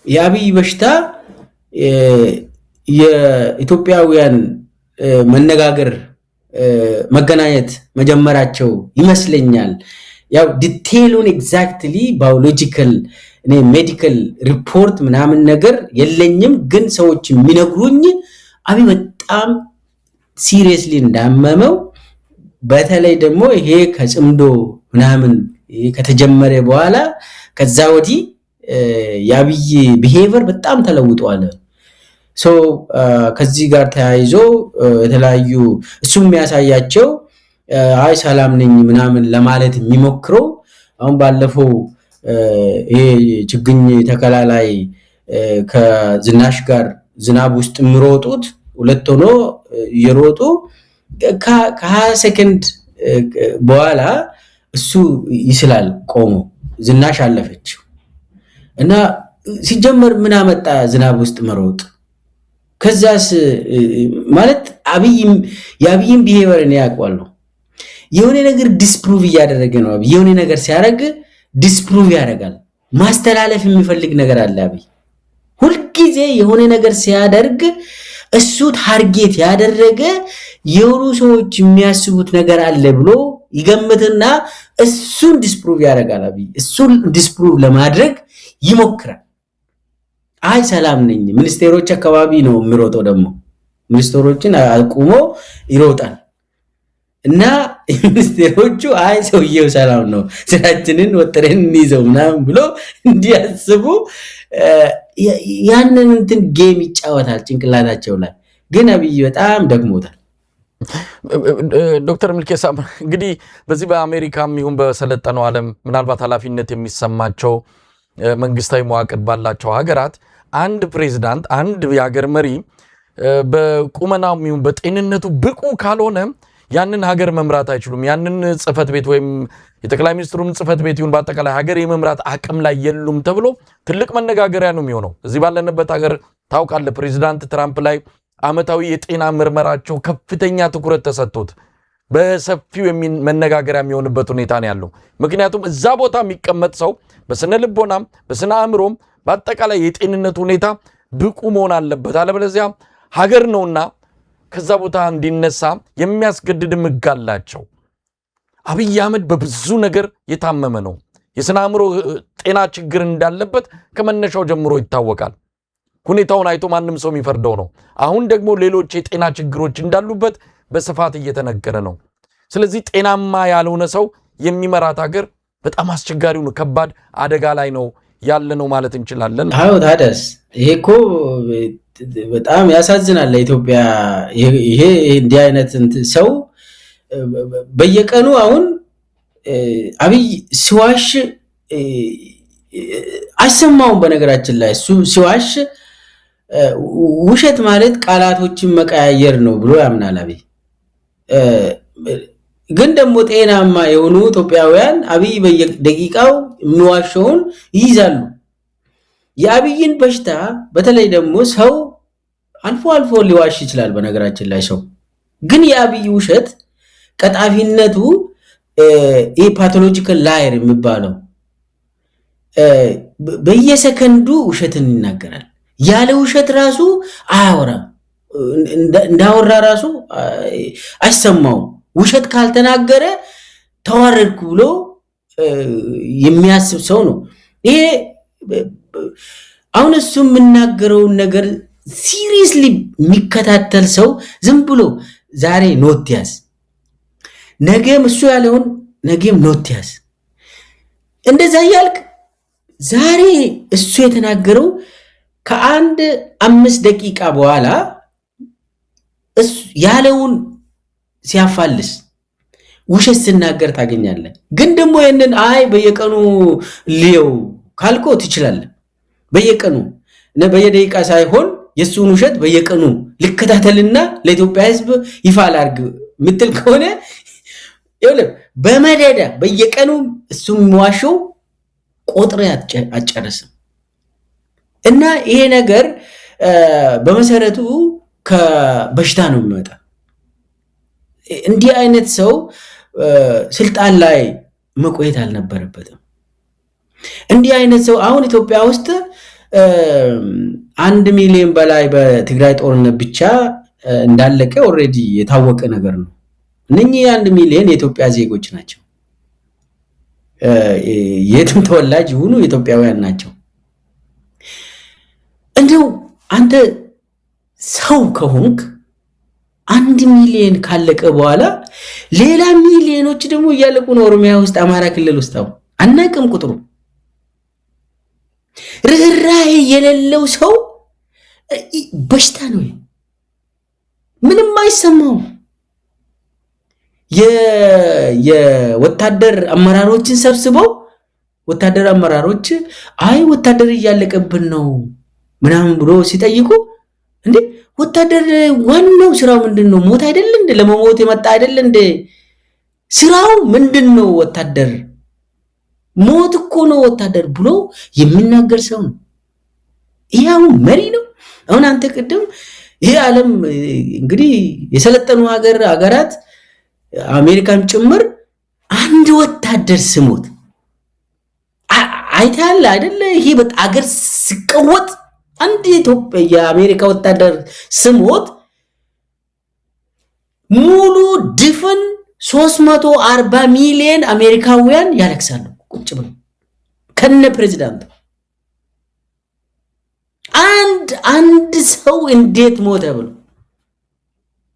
የአብይ በሽታ የኢትዮጵያውያን መነጋገር መገናኘት መጀመራቸው ይመስለኛል። ያው ዲቴይሉን ኤግዛክትሊ ባዮሎጂካል እኔ ሜዲካል ሪፖርት ምናምን ነገር የለኝም፣ ግን ሰዎች የሚነግሩኝ አብይ በጣም ሲሪየስሊ እንዳመመው፣ በተለይ ደግሞ ይሄ ከጽምዶ ምናምን ከተጀመረ በኋላ ከዛ ወዲህ የአብይ ቢሄቨር በጣም ተለውጧል። ከዚህ ጋር ተያይዞ የተለያዩ እሱም የሚያሳያቸው አይ ሰላም ነኝ ምናምን ለማለት የሚሞክረው አሁን ባለፈው ይሄ ችግኝ ተከላ ላይ ከዝናሽ ጋር ዝናብ ውስጥ የሚሮጡት ሁለት ሆኖ እየሮጡ ከ20 ሰከንድ በኋላ እሱ ይስላል ቆሞ ዝናሽ አለፈች እና ሲጀመር ምን አመጣ ዝናብ ውስጥ መሮጥ? ከዛስ ማለት የአብይን ቢሄቨር እኔ ያውቀዋለሁ። የሆነ ነገር ዲስፕሩቭ እያደረገ ነው። አብይ የሆነ ነገር ሲያደርግ ዲስፕሩቭ ያደርጋል። ማስተላለፍ የሚፈልግ ነገር አለ። አብይ ሁልጊዜ የሆነ ነገር ሲያደርግ እሱ ታርጌት ያደረገ የሆኑ ሰዎች የሚያስቡት ነገር አለ ብሎ ይገምትና እሱን ዲስፕሩቭ ያደርጋል። አብይ እሱን ዲስፕሩቭ ለማድረግ ይሞክራል። አይ ሰላም ነኝ ሚኒስቴሮች አካባቢ ነው የሚሮጠው። ደግሞ ሚኒስቴሮችን አቁሞ ይሮጣል እና ሚኒስቴሮቹ አይ ሰውየው ሰላም ነው ስራችንን ወጥረን እንይዘው ምናምን ብሎ እንዲያስቡ ያንን እንትን ጌም ይጫወታል ጭንቅላታቸው ላይ። ግን አብይ በጣም ደክሞታል። ዶክተር ሚልኬሳ እንግዲህ በዚህ በአሜሪካም ይሁን በሰለጠነው ዓለም ምናልባት ኃላፊነት የሚሰማቸው መንግስታዊ መዋቅር ባላቸው ሀገራት አንድ ፕሬዝዳንት አንድ የሀገር መሪ በቁመናው ይሁን በጤንነቱ ብቁ ካልሆነ ያንን ሀገር መምራት አይችሉም። ያንን ጽፈት ቤት ወይም የጠቅላይ ሚኒስትሩን ጽፈት ቤት ይሁን በአጠቃላይ ሀገር የመምራት አቅም ላይ የሉም ተብሎ ትልቅ መነጋገሪያ ነው የሚሆነው። እዚህ ባለንበት ሀገር ታውቃለህ፣ ፕሬዝዳንት ትራምፕ ላይ ዓመታዊ የጤና ምርመራቸው ከፍተኛ ትኩረት ተሰጥቶት በሰፊው መነጋገሪያ የሚሆንበት ሁኔታ ነው ያለው። ምክንያቱም እዛ ቦታ የሚቀመጥ ሰው በስነ ልቦናም በስነ አእምሮም በአጠቃላይ የጤንነት ሁኔታ ብቁ መሆን አለበት። አለበለዚያ ሀገር ነውና ከዛ ቦታ እንዲነሳ የሚያስገድድ ሕግ አላቸው። አብይ አህመድ በብዙ ነገር የታመመ ነው። የስነ አእምሮ ጤና ችግር እንዳለበት ከመነሻው ጀምሮ ይታወቃል። ሁኔታውን አይቶ ማንም ሰው የሚፈርደው ነው። አሁን ደግሞ ሌሎች የጤና ችግሮች እንዳሉበት በስፋት እየተነገረ ነው። ስለዚህ ጤናማ ያልሆነ ሰው የሚመራት ሀገር በጣም አስቸጋሪው ነው፣ ከባድ አደጋ ላይ ነው ያለ ነው ማለት እንችላለን። አዎ ታደስ ይሄ እኮ በጣም ያሳዝናል ለኢትዮጵያ። ይሄ እንዲህ አይነት ሰው በየቀኑ አሁን አብይ ሲዋሽ አይሰማውም። በነገራችን ላይ እሱ ሲዋሽ ውሸት ማለት ቃላቶችን መቀያየር ነው ብሎ ያምናል አብይ። ግን ደግሞ ጤናማ የሆኑ ኢትዮጵያውያን አብይ በየደቂቃው የሚዋሸውን ይይዛሉ። የአብይን በሽታ በተለይ ደግሞ ሰው አልፎ አልፎ ሊዋሽ ይችላል። በነገራችን ላይ ሰው ግን የአብይ ውሸት ቀጣፊነቱ ፓቶሎጂካል ላየር የሚባለው በየሰከንዱ ውሸትን ይናገራል። ያለ ውሸት ራሱ አያወራም። እንዳወራ ራሱ አይሰማውም። ውሸት ካልተናገረ ተዋረድኩ ብሎ የሚያስብ ሰው ነው። ይሄ አሁን እሱ የምናገረውን ነገር ሲሪየስሊ የሚከታተል ሰው ዝም ብሎ ዛሬ ኖት ያዝ፣ ነገም እሱ ያለውን ነገም ኖት ያዝ፣ እንደዛ እያልክ ዛሬ እሱ የተናገረው ከአንድ 5 ደቂቃ በኋላ ያለውን ሲያፋልስ ውሸት ሲናገር ታገኛለህ። ግን ደግሞ ይሄንን በየቀኑ ሊየው ካልኮ ትችላለህ። በየቀኑ በየደቂቃ ሳይሆን የሱን ውሸት በየቀኑ ልከታተልና ለኢትዮጵያ ሕዝብ ይፋ ላድርግ ምትል ከሆነ በመደዳ በየቀኑ እሱ የሚዋሸው ቆጥሮ አጨርስም። እና ይሄ ነገር በመሰረቱ ከበሽታ ነው የሚመጣ። እንዲህ አይነት ሰው ስልጣን ላይ መቆየት አልነበረበትም። እንዲህ አይነት ሰው አሁን ኢትዮጵያ ውስጥ 1 ሚሊዮን በላይ በትግራይ ጦርነት ብቻ እንዳለቀ ኦልሬዲ የታወቀ ነገር ነው። እነኚህ 1 ሚሊዮን የኢትዮጵያ ዜጎች ናቸው። የትም ተወላጅ ይሁኑ ኢትዮጵያውያን ናቸው። እንደው አንተ ሰው ከሆንክ 1 ሚሊዮን ካለቀ በኋላ ሌላ ሚሊዮኖች ደግሞ እያለቁ ነው። ኦሮሚያ ውስጥ፣ አማራ ክልል ውስጥ አናቅም ቁጥሩ። ርህራሄ የሌለው ሰው በሽታ ነው። ምንም አይሰማውም። የወታደር አመራሮችን ሰብስበው ወታደር አመራሮች ወታደር እያለቀብን ነው ምናምን ብሎ ሲጠይቁ እንዴ ወታደር ዋናው ስራው ምንድነው? ሞት አይደል እንዴ? ለመሞት የመጣ አይደል እንዴ? ስራው ምንድነው? ወታደር ሞት እኮ ነው ወታደር ብሎ የሚናገር ሰው ነው። ይሄው መሪ ነው። አሁን አንተ ቅድም ይሄ ዓለም እንግዲህ የሰለጠኑ ሀገራት አሜሪካን ጭምር አንድ ወታደር ስሞት አይታል አይደለ? ይሄ በአገር ሲቀወጥ አንድ ኢትዮጵያ የአሜሪካ ወታደር ስሞት ሙሉ ድፍን 340 ሚሊዮን አሜሪካውያን ያለቅሳሉ ቁጭ ብለው ከነ ፕሬዝዳንቱ። አንድ ሰው እንዴት ሞተ ብሎ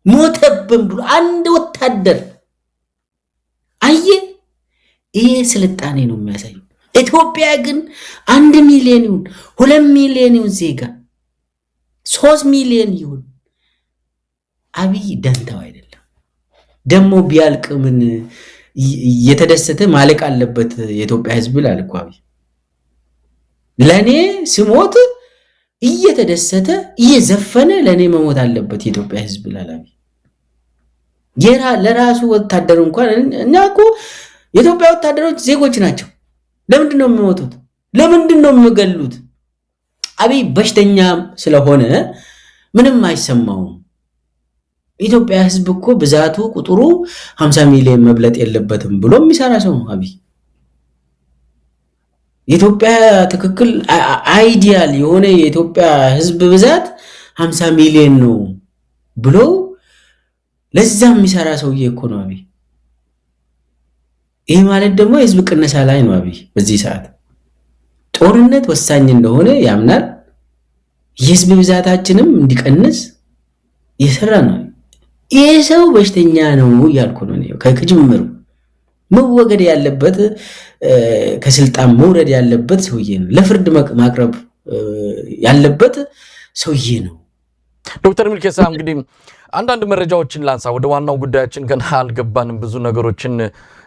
ሞተብን ብሎ አንድ ወታደር ይሄ ስልጣኔ ነው የሚያሳየው። ኢትዮጵያ ግን 1 ሚሊዮን ይሁን 2 ሚሊዮን ይሁን ዜጋ 3 ሚሊዮን ይሁን አብይ ደንታው አይደለም። ደሞ ቢያልቅ ምን እየተደሰተ ማለቅ አለበት የኢትዮጵያ ሕዝብ ይላል እኮ አብይ። ለኔ ስሞት እየተደሰተ እየዘፈነ ለኔ መሞት አለበት የኢትዮጵያ ሕዝብ ይላል አብይ። ለራሱ ወታደር እንኳን እና እኮ የኢትዮጵያ ወታደሮች ዜጎች ናቸው። ለምንድን ነው የሚሞቱት? ለምንድን ነው የሚገሉት? አብይ በሽተኛ ስለሆነ ምንም አይሰማውም። ኢትዮጵያ ሕዝብ እኮ ብዛቱ ቁጥሩ 50 ሚሊዮን መብለጥ የለበትም ብሎ የሚሰራ ሰው ነው አብይ። የኢትዮጵያ ትክክል አይዲያል የሆነ የኢትዮጵያ ሕዝብ ብዛት 50 ሚሊዮን ነው ብሎ ለዛ የሚሰራ ሰውዬ እኮ ነው አብይ። ይሄ ማለት ደግሞ የህዝብ ቅነሳ ላይ ነው አብይ። በዚህ ሰዓት ጦርነት ወሳኝ እንደሆነ ያምናል። የህዝብ ብዛታችንም እንዲቀንስ እየሰራ ነው። ይሄ ሰው በሽተኛ ነው ያልኩ ነው ከጅምሩ። መወገድ ያለበት ከስልጣን መውረድ ያለበት ሰውዬ ነው። ለፍርድ ማቅረብ ያለበት ሰውዬ ነው። ዶክተር ሚልኬሳ እንግዲህ አንዳንድ መረጃዎችን ላንሳ። ወደ ዋናው ጉዳያችን ገና አልገባንም። ብዙ ነገሮችን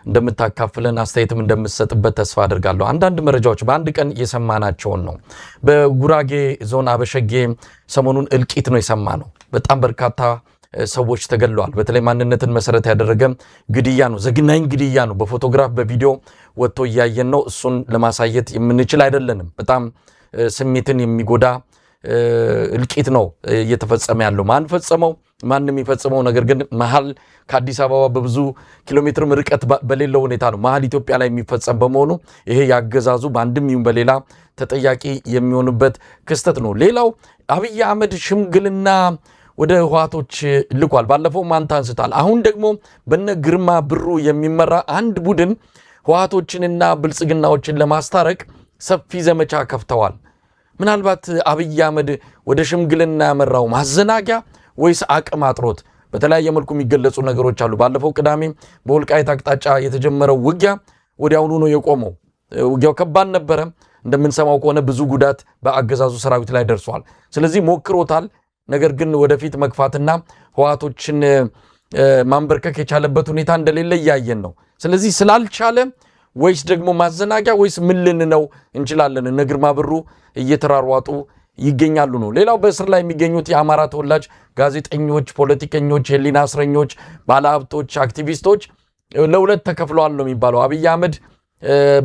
እንደምታካፍለን አስተያየትም እንደምትሰጥበት ተስፋ አድርጋለሁ። አንዳንድ መረጃዎች በአንድ ቀን የሰማናቸውን ነው። በጉራጌ ዞን አበሸጌ ሰሞኑን እልቂት ነው የሰማነው። በጣም በርካታ ሰዎች ተገለዋል። በተለይ ማንነትን መሰረት ያደረገ ግድያ ነው። ዘግናኝ ግድያ ነው። በፎቶግራፍ በቪዲዮ ወጥቶ እያየን ነው። እሱን ለማሳየት የምንችል አይደለንም። በጣም ስሜትን የሚጎዳ እልቂት ነው እየተፈጸመ ያለው። ማን ፈጸመው? ማንም የሚፈጽመው ነገር ግን መሀል ከአዲስ አበባ በብዙ ኪሎ ሜትር ርቀት በሌለው ሁኔታ ነው መሀል ኢትዮጵያ ላይ የሚፈጸም በመሆኑ ይሄ ያገዛዙ በአንድም ይሁን በሌላ ተጠያቂ የሚሆንበት ክስተት ነው። ሌላው አብይ አህመድ ሽምግልና ወደ ህወሓቶች ልኳል። ባለፈው ማንታ አንስታል። አሁን ደግሞ በነ ግርማ ብሩ የሚመራ አንድ ቡድን ህወሓቶችንና ብልጽግናዎችን ለማስታረቅ ሰፊ ዘመቻ ከፍተዋል። ምናልባት አብይ አህመድ ወደ ሽምግልና ያመራው ማዘናጊያ ወይስ አቅም አጥሮት? በተለያየ መልኩ የሚገለጹ ነገሮች አሉ። ባለፈው ቅዳሜ በወልቃይት አቅጣጫ የተጀመረው ውጊያ ወዲያውኑ ነው የቆመው። ውጊያው ከባድ ነበረ። እንደምንሰማው ከሆነ ብዙ ጉዳት በአገዛዙ ሰራዊት ላይ ደርሷል። ስለዚህ ሞክሮታል። ነገር ግን ወደፊት መግፋትና ህወሓቶችን ማንበርከክ የቻለበት ሁኔታ እንደሌለ እያየን ነው። ስለዚህ ስላልቻለ ወይስ ደግሞ ማዘናጊያ ወይስ ምን ልንነው እንችላለን? እነ ግርማ ብሩ እየተራሯጡ ይገኛሉ ነው። ሌላው በእስር ላይ የሚገኙት የአማራ ተወላጅ ጋዜጠኞች፣ ፖለቲከኞች፣ የህሊና እስረኞች፣ ባለሀብቶች፣ አክቲቪስቶች ለሁለት ተከፍለዋል ነው የሚባለው። አብይ አህመድ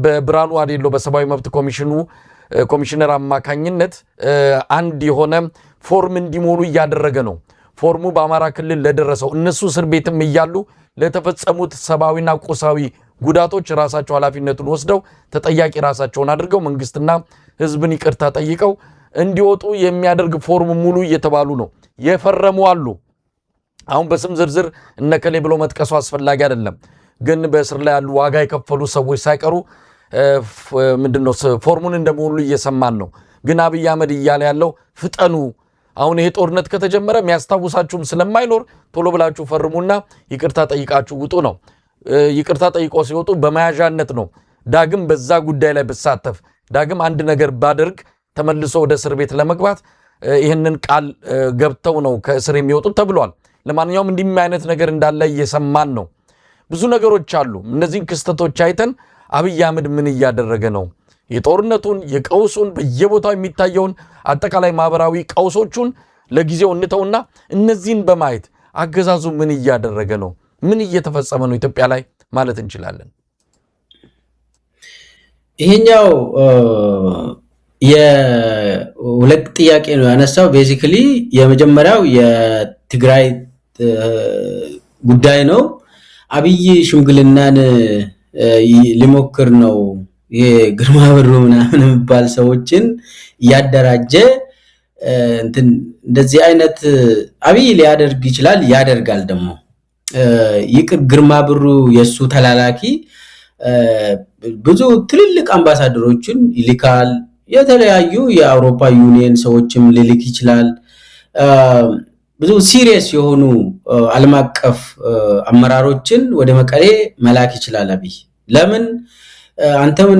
በብርሃኑ አዴሎ በሰብአዊ መብት ኮሚሽነር አማካኝነት አንድ የሆነ ፎርም እንዲሞሉ እያደረገ ነው። ፎርሙ በአማራ ክልል ለደረሰው እነሱ እስር ቤትም እያሉ ለተፈጸሙት ሰብአዊና ቁሳዊ ጉዳቶች ራሳቸው ኃላፊነቱን ወስደው ተጠያቂ ራሳቸውን አድርገው መንግስትና ህዝብን ይቅርታ ጠይቀው እንዲወጡ የሚያደርግ ፎርም ሙሉ እየተባሉ ነው። የፈረሙ አሉ። አሁን በስም ዝርዝር እነከሌ ብሎ መጥቀሱ አስፈላጊ አይደለም። ግን በእስር ላይ ያሉ ዋጋ የከፈሉ ሰዎች ሳይቀሩ ምንድነው ፎርሙን እንደሞሉ እየሰማን ነው። ግን አብይ አህመድ እያለ ያለው ፍጠኑ፣ አሁን ይሄ ጦርነት ከተጀመረ የሚያስታውሳችሁም ስለማይኖር ቶሎ ብላችሁ ፈርሙና ይቅርታ ጠይቃችሁ ውጡ ነው። ይቅርታ ጠይቆ ሲወጡ በመያዣነት ነው። ዳግም በዛ ጉዳይ ላይ ብሳተፍ፣ ዳግም አንድ ነገር ባደርግ ተመልሶ ወደ እስር ቤት ለመግባት ይህንን ቃል ገብተው ነው ከእስር የሚወጡት ተብሏል። ለማንኛውም እንዲህ አይነት ነገር እንዳለ እየሰማን ነው። ብዙ ነገሮች አሉ። እነዚህን ክስተቶች አይተን አብይ አህመድ ምን እያደረገ ነው? የጦርነቱን፣ የቀውሱን፣ በየቦታው የሚታየውን አጠቃላይ ማህበራዊ ቀውሶቹን ለጊዜው እንተውና እነዚህን በማየት አገዛዙ ምን እያደረገ ነው? ምን እየተፈጸመ ነው ኢትዮጵያ ላይ ማለት እንችላለን? ይሄኛው የሁለት ጥያቄ ነው ያነሳው። ቤዚክሊ የመጀመሪያው የትግራይ ጉዳይ ነው። አብይ ሽምግልናን ሊሞክር ነው። የግርማ ብሩ ምናምን የሚባል ሰዎችን እያደራጀ እንደዚህ አይነት አብይ ሊያደርግ ይችላል፣ ያደርጋል ደግሞ። ግርማ ብሩ የሱ ተላላኪ ብዙ ትልልቅ አምባሳደሮችን ይልካል። የተለያዩ የአውሮፓ ዩኒየን ሰዎችም ሊልክ ይችላል። ብዙ ሲሪየስ የሆኑ ዓለም አቀፍ አመራሮችን ወደ መቀሌ መላክ ይችላል አብይ። ለምን አንተም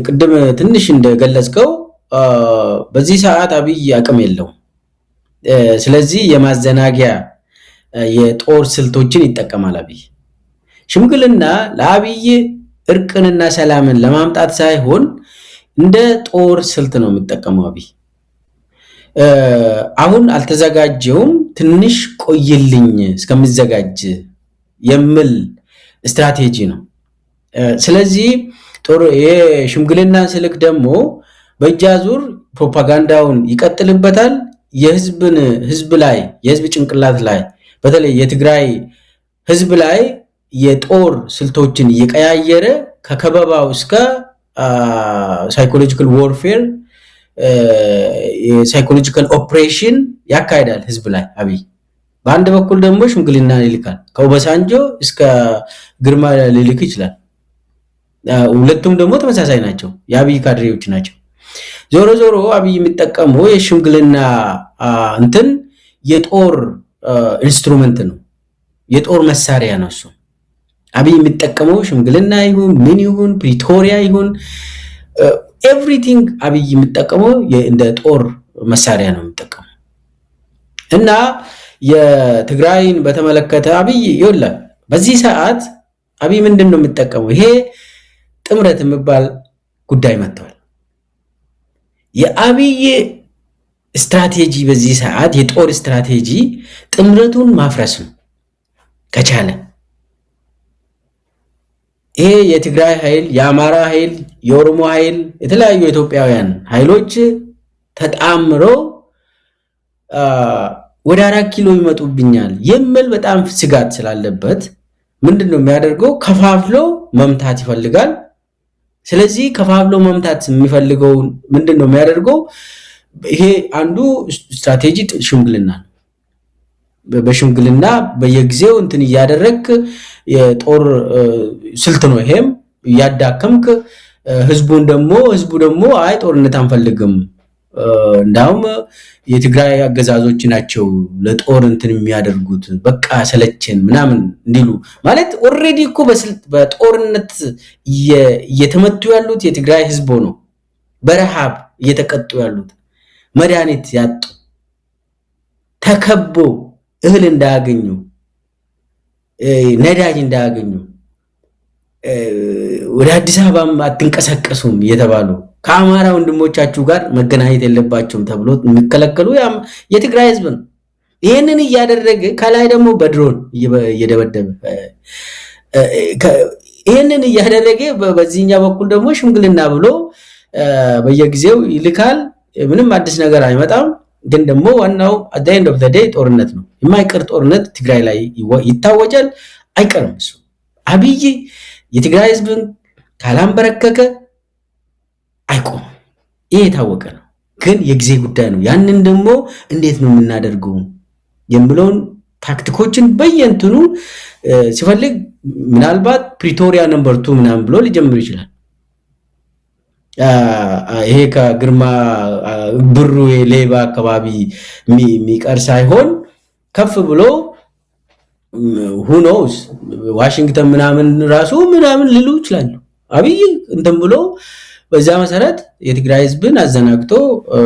ቅድም ትንሽ እንደገለጽከው በዚህ ሰዓት አብይ አቅም የለውም። ስለዚህ የማዘናጊያ የጦር ስልቶችን ይጠቀማል አብይ። ሽምግልና ለአብይ እርቅንና ሰላምን ለማምጣት ሳይሆን እንደ ጦር ስልት ነው የሚጠቀመው አብይ። አሁን አልተዘጋጀውም፣ ትንሽ ቆይልኝ እስከሚዘጋጅ የሚል ስትራቴጂ ነው። ስለዚህ ጦር የሽምግልና ስልክ ደግሞ በእጃዙር ፕሮፓጋንዳውን ይቀጥልበታል። ህዝብ ላይ የህዝብ ጭንቅላት ላይ በተለይ የትግራይ ህዝብ ላይ የጦር ስልቶችን እየቀያየረ ከከበባው እስከ ሳይኮሎጂካል ዋርፌር የሳይኮሎጂካል ኦፕሬሽን ያካሂዳል ህዝብ ላይ አብይ። በአንድ በኩል ደግሞ ሽምግልና ይልካል። ከኦባሳንጆ እስከ ግርማ ሊልክ ይችላል። ሁለቱም ደግሞ ተመሳሳይ ናቸው፣ የአብይ ካድሬዎች ናቸው። ዞሮ ዞሮ አብይ የሚጠቀመው የሽምግልና የጦር ኢንስትሩመንት ነው፣ የጦር መሳሪያ ነው እሱ። አብይ የሚጠቀመው ሽምግልና ይሁን ምን ይሁን ፕሪቶሪያ ይሁን ኤቭሪቲንግ አብይ የሚጠቀመው እንደ ጦር መሳሪያ ነው የሚጠቀመው። እና የትግራይን በተመለከተ አብይ ይወላል በዚህ ሰዓት አብይ ምንድነው የሚጠቀመው? ይሄ ጥምረት የሚባል ጉዳይ መጥቷል። የአብይ ስትራቴጂ በዚህ ሰዓት የጦር ስትራቴጂ ጥምረቱን ማፍረስ ነው ከቻለ። ይሄ የትግራይ ኃይል፣ የአማራ ኃይል፣ የኦሮሞ ኃይል፣ የተለያዩ ኢትዮጵያውያን ኃይሎች ተጣምረው ወደ 4 ኪሎ ይመጡብኛል የሚል በጣም ስጋት ስላለበት ምንድነው የሚያደርገው? ከፋፍሎ መምታት ይፈልጋል። ስለዚህ ከፋፍሎ መምታት የሚፈልገው ምንድነው የሚያደርገው? ይሄ አንዱ ስትራቴጂ ሽምግልና ነው። በሽምግልና በየጊዜው እንትን እያደረክ የጦር ስልት ነው። ይሄም ያዳከምክ ህዝቡ ደግሞ አይ ጦርነት አንፈልግም እንዳውም የትግራይ አገዛዞች ናቸው ለጦር እንትን የሚያደርጉት በቃ ሰለቸን ምናምን እንዲሉ ማለት ኦሬዲ እኮ በጦርነት እየተመቱ ያሉት የትግራይ ህዝብ ነው። በረሃብ እየተቀጡ ያሉት መድኃኒት ያጡ ተከቦ እህል እንዳያገኙ ነዳጅ እንዳያገኙ ወደ አዲስ አበባ አትንቀሳቀሱም እየተባሉ ከአማራ ወንድሞቻችሁ ጋር መገናኘት የለባችሁም ተብሎ የሚከለከሉ የትግራይ ህዝብ ነው። ይሄንን እያደረገ ከላይ ደግሞ በድሮን እየደበደበ ይሄንን እያደረገ በዚህኛው በኩል ደግሞ ሽምግልና ብሎ በየጊዜው ይልካል። ምንም አዲስ ነገር አይመጣም። ግን ደግሞ ዋናው at the end of the day ጦርነት ነው። የማይቀር ጦርነት ትግራይ ላይ ይታወጃል፣ አይቀርም። እሱ አብይ የትግራይ ህዝብን ካላንበረከከ አይቆም። ይሄ የታወቀ ነው። ግን የጊዜ ጉዳይ ነው። ያንን ደግሞ እንዴት ነው የምናደርገው የሚለውን ታክቲኮችን በየንትኑ ሲፈልግ ምናልባት ፕሪቶሪያ ነምበር 2 ምናምን ብሎ ሊጀምር ይችላል። ይሄ ከግርማ ብሩ ሌባ አካባቢ የሚቀር ሳይሆን ከፍ ብሎ who knows ዋሽንግተን ምናምን ራሱ ምናምን ሊሉ ይችላል። አብይ እንትን ብሎ በዛ መሰረት የትግራይ ህዝብን አዘናግቶ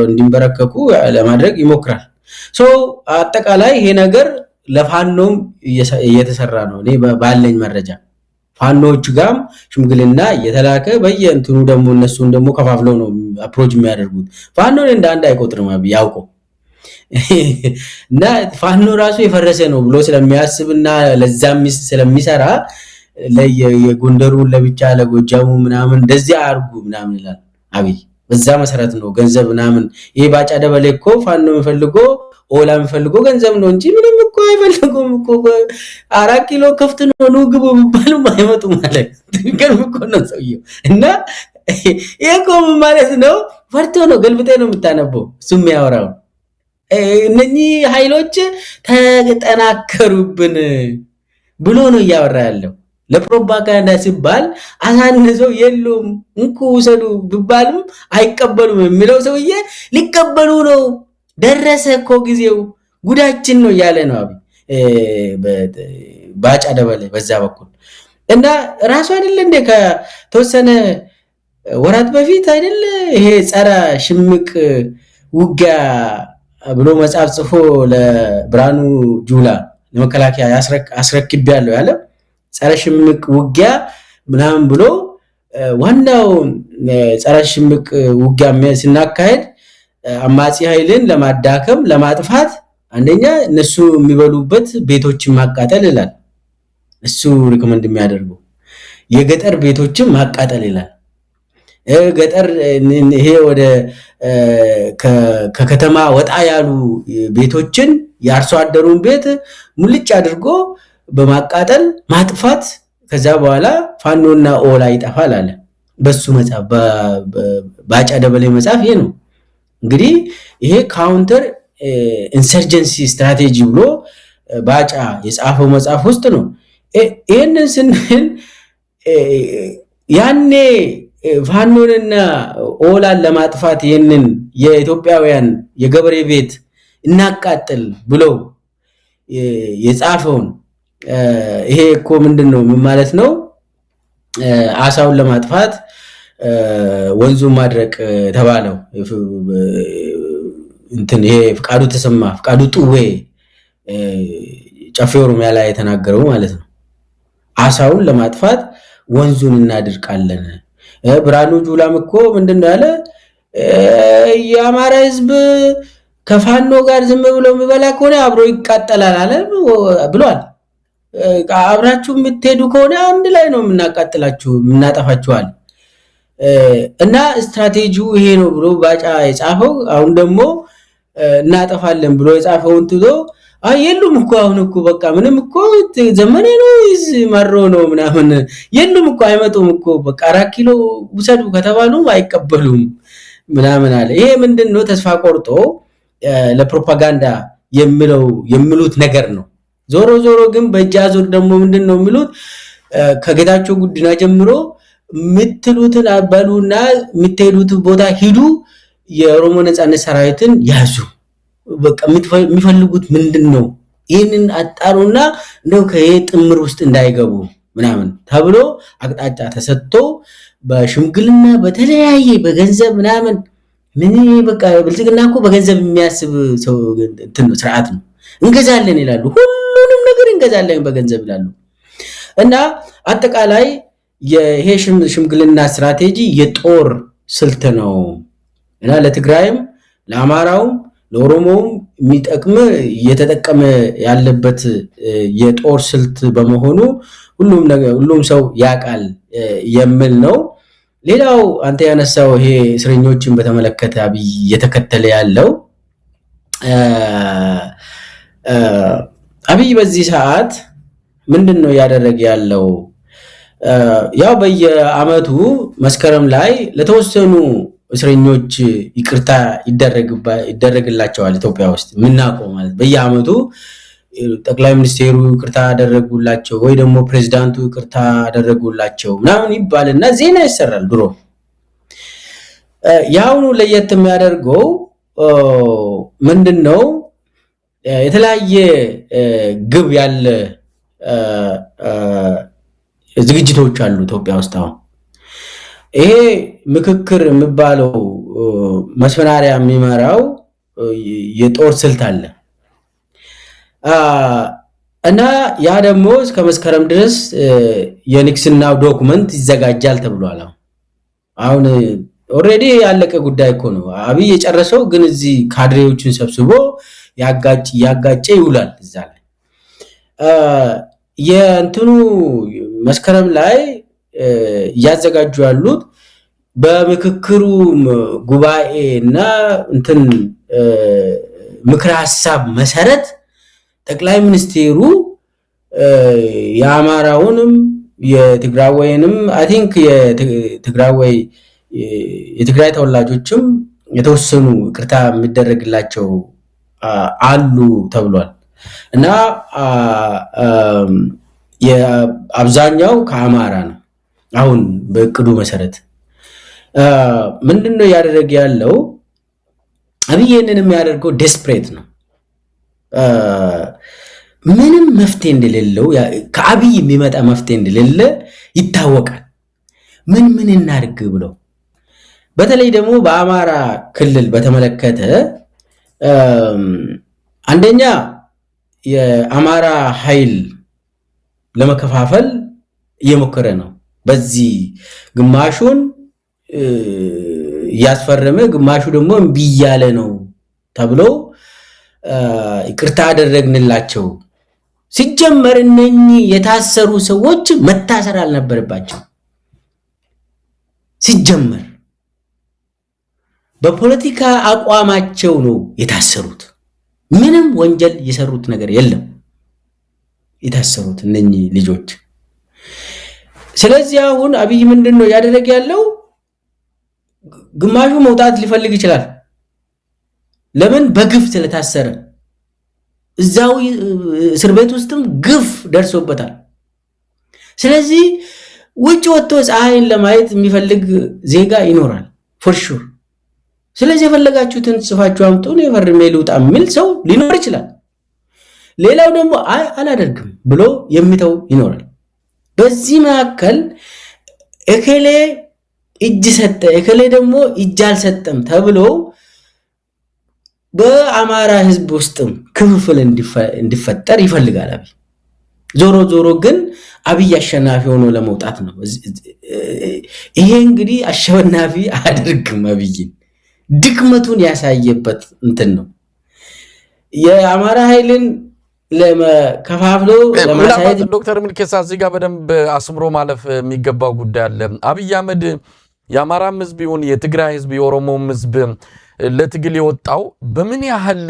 እንዲንበረከኩ ለማድረግ ይሞክራል። አጠቃላይ ይሄ ነገር ለፋኖም እየተሰራ ነው። እኔ ባለኝ መረጃ ፋኖች ጋም ሽምግልና እየተላከ በየእንትኑ ደግሞ እነሱን ደግሞ ከፋፍለው ነው አፕሮች የሚያደርጉት። ፋኖን እንደ አንድ አይቆጥርም ያውቀው እና ፋኖ ራሱ የፈረሰ ነው ብሎ ስለሚያስብና ለዛም ስለሚሰራ ለየጎንደሩን ለብቻ ለጎጃሙ ምናምን እንደዚህ አርጉ ምናምን ይላል አብይ። በዛ መሰረት ነው ገንዘብ ምናምን ይሄ ባጫ ደበሌ እኮ ፋኖ የሚፈልገው ኦላ የሚፈልገው ገንዘብ ነው እንጂ ምንም እኮ አይፈልጉም እኮ 4 ኪሎ ከፍት ነው ግቡ ቢባሉ ማይመጡ ማለት ግን እኮ ነው ሰውየው። እና ይሄ እኮ ማለት ነው ፈርቶ ነው ገልብጤ ነው የምታነበው እሱም ያወራው። እነኚህ ኃይሎች ተጠናከሩብን ብሎ ነው እያወራ ያለው። ለፕሮፓጋንዳ ሲባል አሳንሰው የሉም እንኩ ሰዱ ቢባልም አይቀበሉም የሚለው ሰውዬ ሊቀበሉ ነው። ደረሰ እኮ ጊዜው ጉዳችን ነው ያለ ነው አብይ ባጫ ደበለ በዛ በኩል። እና ራሱ አይደለ እንደ ከተወሰነ ወራት በፊት አይደለ ይሄ ጸረ ሽምቅ ውጊያ ብሎ መጽሐፍ ጽፎ ለብራኑ ጁላ ለመከላከያ አስረክቤያለሁ ያለ ጸረ ሽምቅ ውጊያ ምናምን ብሎ ዋናው ጸረ ሽምቅ ውጊያ ሲናካሄድ አማጺ ኃይልን ለማዳከም ለማጥፋት አንደኛ እነሱ የሚበሉበት ቤቶችን ማቃጠል ይላል። እሱ ሪኮመንድ የሚያደርገው የገጠር ቤቶችን ማቃጠል ይላል። ገጠር ይሄ ወደ ከከተማ ወጣ ያሉ ቤቶችን የአርሶ አደሩን ቤት ሙልጭ አድርጎ በማቃጠል ማጥፋት ከዛ በኋላ ፋኖና ኦላ ይጠፋል አለ በሱ መጽሐፍ ባጫ ደበሌ መጽሐፍ ይሄ ነው። እንግዲህ ይሄ ካውንተር ኢንሰርጀንሲ ስትራቴጂ ብሎ ባጫ የጻፈው መጽሐፍ ውስጥ ነው። ይሄንን ስንል ያኔ ፋኖንና ኦላን ለማጥፋት ይሄንን የኢትዮጵያውያን የገበሬ ቤት እናቃጥል ብሎ የጻፈውን ይሄ እኮ ምንድነው ምን ማለት ነው? አሳውን ለማጥፋት ወንዙን ማድረቅ ተባለው እንትን ይሄ ፍቃዱ ተሰማ ፍቃዱ ጥዌ ጨፌ ኦሮሚያ ላይ የተናገረው ማለት ነው። አሳውን ለማጥፋት ወንዙን እናድርቃለን። ብርሃኑ ጁላም እኮ ምንድነው ያለ? የአማራ ህዝብ ከፋኖ ጋር ዝም ብሎ የሚበላ ከሆነ አብሮ ይቃጠላል አለ ብሏል። አብራችሁ የምትሄዱ ከሆነ አንድ ላይ ነው የምናቃጥላችሁ የምናጠፋችኋል። እና ስትራቴጂው ይሄ ነው ብሎ ባጫ የጻፈው አሁን ደግሞ እናጠፋለን ብሎ የጻፈውን ትቶ የሉም እኮ አሁን እኮ በቃ ምንም እኮ ዘመኔ ነው ማሮ ነው ምናምን የሉም እኮ አይመጡም እኮ በቃ 4 ኪሎ ውሰዱ ከተባሉ አይቀበሉም ምናምን አለ። ይሄ ምንድነው? ተስፋ ቆርጦ ለፕሮፓጋንዳ የሚሉት ነገር ነው። ዞሮ ዞሮ ግን በእጃዙር ደግሞ ምንድነው የሚሉት? ከጌታቸው ጉዲና ጀምሮ ምትሉትን አባሉና ምትሄዱት ቦታ ሂዱ፣ የኦሮሞ ነጻነት ሰራዊትን ያዙ፣ በቃ የሚፈልጉት ምንድነው? ይሄንን አጣሩና እንደው ከየጥምር ውስጥ እንዳይገቡ ምናምን ተብሎ አቅጣጫ ተሰጥቶ በሽምግልና በተለያየ በገንዘብ ምናምን ምን በቃ ብልጽግና እኮ በገንዘብ የሚያስብ ሰው እንትን ነው ስርዓት ነው። እንገዛለን ይላሉ፣ ሁሉንም ነገር እንገዛለን በገንዘብ ይላሉ። እና አጠቃላይ ይሄ ሽምግልና ስትራቴጂ የጦር ስልት ነው እና ለትግራይም ለአማራውም ለኦሮሞውም የሚጠቅም እየተጠቀመ ያለበት የጦር ስልት በመሆኑ ሁሉም ሰው ያቃል የሚል ነው። ሌላው አንተ ያነሳው ይሄ እስረኞችን በተመለከተ አብይ እየተከተለ ያለው አብይ በዚህ ሰዓት ምንድነው ያደረገ ያለው? ያው በየአመቱ መስከረም ላይ ለተወሰኑ እስረኞች ይቅርታ ይደረግላቸዋል። ኢትዮጵያ ውስጥ ምናቆም ማለት በየአመቱ ጠቅላይ ሚኒስቴሩ ይቅርታ ያደረጉላቸው ወይ ደግሞ ፕሬዝዳንቱ ይቅርታ ያደረጉላቸው ምናምን ይባልና ዜና ይሰራል። ድሮ ያውኑ ለየት የሚያደርገው ምንድነው? የተለያየ ግብ ያለ ዝግጅቶች አሉ ኢትዮጵያ ውስጥ። አሁን ይሄ ምክክር የሚባለው መስፈናሪያ የሚመራው የጦር ስልት አለ እና ያ ደግሞ እስከ መስከረም ድረስ የንክስናው ዶክመንት ይዘጋጃል ተብሏል። አሁን ኦሬዲ ያለቀ ጉዳይ እኮ ነው። አብይ የጨረሰው ግን እዚህ ካድሬዎችን ሰብስቦ ያጋጨ ይውላል እዛ ላይ የእንትኑ መስከረም ላይ ያዘጋጁ ያሉት በምክክሩ ጉባኤና እንትን ምክር ሐሳብ መሰረት ጠቅላይ ሚኒስቴሩ የአማራውንም የትግራይንም አይ ቲንክ የትግራይ ተወላጆችም የተወሰኑ ይቅርታ የሚደረግላቸው አሉ ተብሏል እና የአብዛኛው ከአማራ ነው። አሁን በእቅዱ መሰረት ምንድነው ያደረገ ያለው? አብይንን የሚያደርገው ዴስፕሬት ነው። ምንም መፍትሄ እንደሌለው ከአብይ የሚመጣ መፍትሄ እንደሌለ ይታወቃል። ምን እናድርግ ብለው በተለይ ደግሞ በአማራ ክልል በተመለከተ አንደኛ የአማራ ኃይል ለመከፋፈል እየሞከረ ነው። በዚህ ግማሹን ያስፈረመ ግማሹ ደግሞ እምቢ ያለ ነው ተብሎ ይቅርታ አደረግንላቸው። ሲጀመር እነኚህ የታሰሩ ሰዎች መታሰር አልነበረባቸው። ሲጀመር በፖለቲካ አቋማቸው ነው የታሰሩት። ምንም ወንጀል የሰሩት ነገር የለም የታሰሩት እነኚህ ልጆች። ስለዚህ አሁን አብይ ምንድነው ያደረገ ያለው? ግማሹ መውጣት ሊፈልግ ይችላል። ለምን? በግፍ ስለታሰረ እዛው እስር ቤት ውስጥም ግፍ ደርሶበታል። ስለዚህ ውጭ ወጥቶ ፀሐይን ለማየት የሚፈልግ ዜጋ ይኖራል ፎር ሹር። ስለዚህ የፈለጋችሁትን ጽፋችሁ አምጡ ነው የፈርሜ ልውጣ የሚል ሰው ሊኖር ይችላል። ሌላው ደግሞ አላደርግም ብሎ የሚተው ይኖራል። በዚህ መካከል እከሌ እጅ ሰጠ እከሌ ደግሞ እጅ አልሰጠም ተብሎ በአማራ ህዝብ ውስጥም ክፍፍል እንዲፈጠር ይፈልጋል አብይ። ዞሮ ግን አብይ አሸናፊ ሆኖ ለመውጣት ነው። ይሄ እንግዲህ አሸናፊ አድርግም አብይን ድክመቱን ያሳየበት እንትን ነው። የአማራ ኃይልን ለመከፋፍሎ ለማሳየት ዶክተር ሚልኬሳ እዚህ ጋር በደንብ አስምሮ ማለፍ የሚገባው ጉዳይ አለ። አብይ አህመድ የአማራም ህዝብ ይሁን የትግራይ ህዝብ የኦሮሞም ህዝብ ለትግል የወጣው በምን ያህል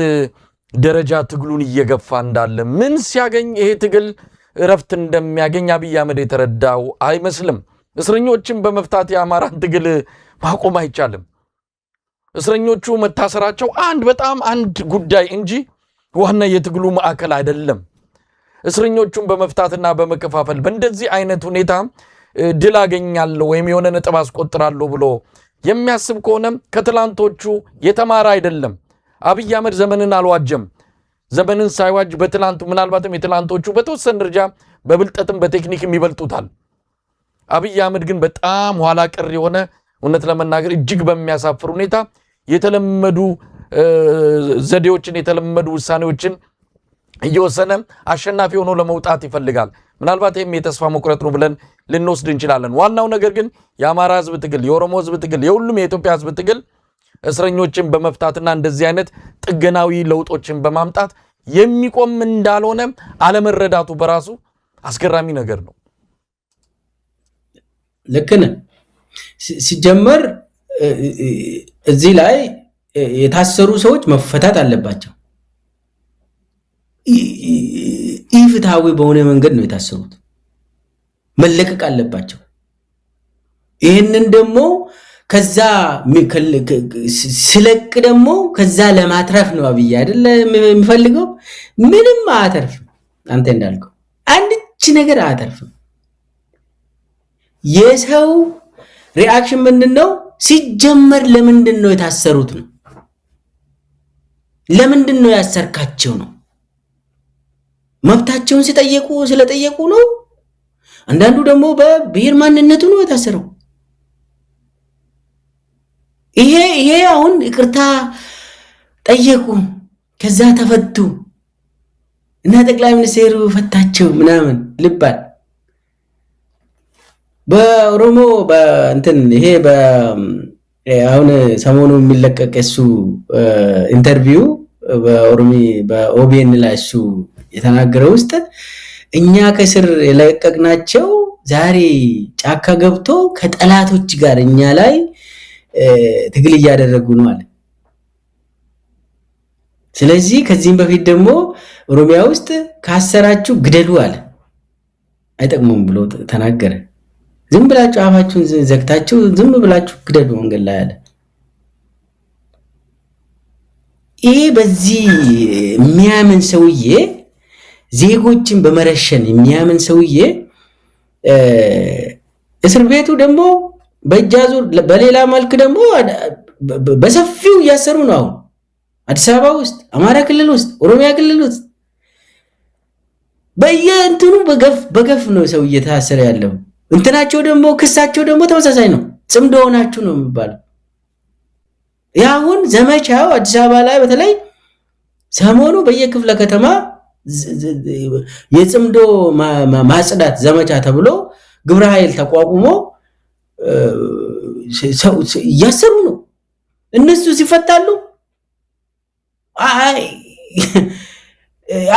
ደረጃ ትግሉን እየገፋ እንዳለ ምን ሲያገኝ ይሄ ትግል እረፍት እንደሚያገኝ አብይ አህመድ የተረዳው አይመስልም። እስረኞችን በመፍታት የአማራን ትግል ማቆም አይቻልም። እስረኞቹ መታሰራቸው በጣም አንድ ጉዳይ እንጂ ዋና የትግሉ ማዕከል አይደለም። እስረኞቹን በመፍታትና በመከፋፈል በእንደዚህ አይነት ሁኔታ ድል አገኛለሁ ወይም የሆነ ነጥብ አስቆጥራለሁ ብሎ የሚያስብ ከሆነ ከትላንቶቹ የተማረ አይደለም። አብይ አህመድ ዘመንን አልዋጀም። ዘመንን ሳይዋጅ በትላንቱ ምናልባትም የትላንቶቹ በተወሰነ ደረጃ በብልጠትም በቴክኒክም ይበልጡታል። አብይ አህመድ ግን በጣም ኋላ ቀር የሆነ እውነት ለመናገር እጅግ በሚያሳፍር ሁኔታ የተለመዱ ዘዴዎችን የተለመዱ ውሳኔዎችን እየወሰነ አሸናፊ ሆኖ ለመውጣት ይፈልጋል። ምናልባት ይሄም የተስፋ መቁረጥ ነው ብለን ልንወስድ እንችላለን። ዋናው ነገር ግን የአማራ ህዝብ ትግል፣ የኦሮሞ ህዝብ ትግል፣ የሁሉም የኢትዮጵያ ህዝብ ትግል እስረኞችን በመፍታትና እንደዚህ አይነት ጥገናዊ ለውጦችን በማምጣት የሚቆም እንዳልሆነ አለመረዳቱ በራሱ አስገራሚ ነገር ነው። ልክ ነህ። ሲጀመር እዚህ ላይ የታሰሩ ሰዎች መፈታት አለባቸው። ኢፍትሃዊ በሆነ መንገድ ነው የታሰሩት፣ መለቀቅ አለባቸው። ይህንን ደግሞ ከዛ ስለቅ ደግሞ ከዛ ለማትረፍ ነው አብይ አይደለ የሚፈልገው። ምንም አያተርፍም። አንተ እንዳልከው አንድች ነገር አያተርፍም። የሰው ሪአክሽን ምንድነው? ሲጀመር ለምንድን ነው የታሰሩት ነው? ለምንድን ነው ያሰርካቸው ነው? መብታቸውን ስለጠየቁ ነው። አንዳንዱ ደግሞ በብሔር ማንነቱ ነው የታሰረው። ይሄ አሁን ይቅርታ ጠየቁ ከዛ ተፈቱ እና ጠቅላይ ሚኒስትሩ ፈታቸው ምናምን ልባል። በኦሮሞ በእንትን ይሄ አሁን ሰሞኑ የሚለቀቅ እሱ ኢንተርቪው በኦቢኤን ላይ እሱ የተናገረው ውስጥ እኛ ከስር የለቀቅናቸው ዛሬ ጫካ ገብቶ ከጠላቶች ጋር እኛ ላይ ትግል እያደረጉ ነው አለ። ስለዚህ ከዚህም በፊት ደግሞ ኦሮሚያ ውስጥ ካሰራችሁ ግደሉ አለ። አይጠቅሙም ብሎ ተናገረ። ዝም ብላችሁ አፋችሁን ዘግታችሁ ዝም ብላችሁ ግደሉ መንገድ ላይ አለ። ይሄ በዚህ የሚያምን ሰውዬ ዜጎችን በመረሸን የሚያምን ሰውዬ እስር ቤቱ ደግሞ በእጃዙር በሌላ መልክ ደግሞ በሰፊው እያሰሩ ነው። አሁን አዲስ አበባ ውስጥ፣ አማራ ክልል ውስጥ፣ ኦሮሚያ ክልል ውስጥ በየእንትኑ በገፍ ነው ሰው እየታሰረ ያለው። እንትናቸው ደግሞ ክሳቸው ደግሞ ተመሳሳይ ነው። ጽምዶ ሆናችሁ ነው የሚባለው። ያሁን ዘመቻው አዲስ አበባ ላይ በተለይ ሰሞኑ በየክፍለ ከተማ የጽምዶ ማጽዳት ዘመቻ ተብሎ ግብረ ኃይል ተቋቁሞ እያሰሩ ነው። እነሱ ሲፈታሉ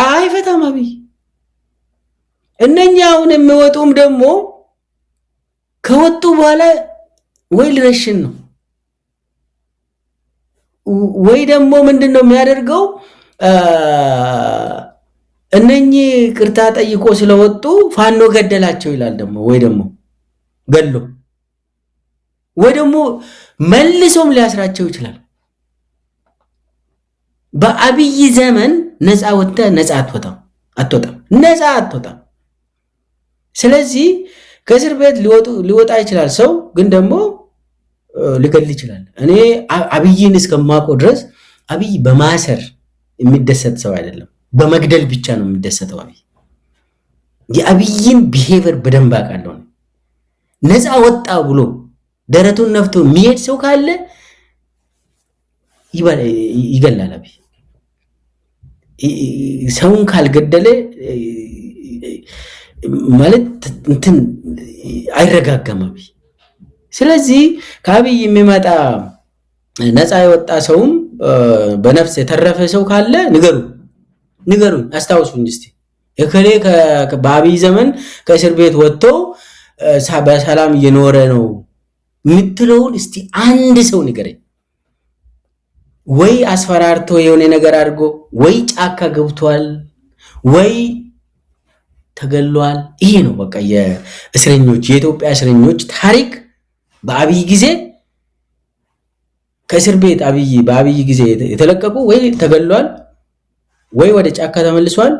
አይፈታም አብይ። እነኛ አሁን የሚወጡም ደግሞ ከወጡ በኋላ ወይ ልረሽን ነው ወይ ደግሞ ምንድነው የሚያደርገው? እነኚህ ቅርታ ጠይቆ ስለወጡ ፋኖ ገደላቸው ይላል ደግሞ ወይ ደግሞ ገሎ ወይ ደግሞ መልሶም ሊያስራቸው ይችላል። በአብይ ዘመን ነፃ አትወጣም። ስለዚህ ከእስር ቤት ሊወጣ ይችላል ሰው፣ ግን ደግሞ ሊገል ይችላል። እኔ አብይን እስከማውቀው ድረስ አብይ በማሰር የሚደሰት ሰው አይደለም። በመግደል ብቻ ነው የሚደሰተው አብይ። የአብይን ቢሄቨር በደንብ አውቃለሁ። ነፃ ወጣ ብሎ ደረቱን ነፍቶ የሚሄድ ሰው ካለ ይገላል አብይ። ሰውን ካልገደለ ማለት እንትን አይረጋጋም አብይ። ስለዚህ ከአብይ የሚመጣ ነፃ የወጣ ሰውም በነፍስ የተረፈ ሰው ካለ ንገሩ አስታውሱኝ እስቲ። እከሌ በአብይ ዘመን ከእስር ቤት ወጥቶ በሰላም እየኖረ ነው የምትለውን እስቲ አንድ ሰው ንገረኝ። ወይ አስፈራርቶ የሆነ ነገር አድርጎ ወይ ጫካ ገብቷል ወይ ተገሏል። ይሄ ነው በቃ የእስረኞች የኢትዮጵያ እስረኞች ታሪክ። በአብይ ጊዜ ከእስር ቤት በአብይ ጊዜ የተለቀቁ ወይ ተገሏል ወይ ወደ ጫካ ተመልሷል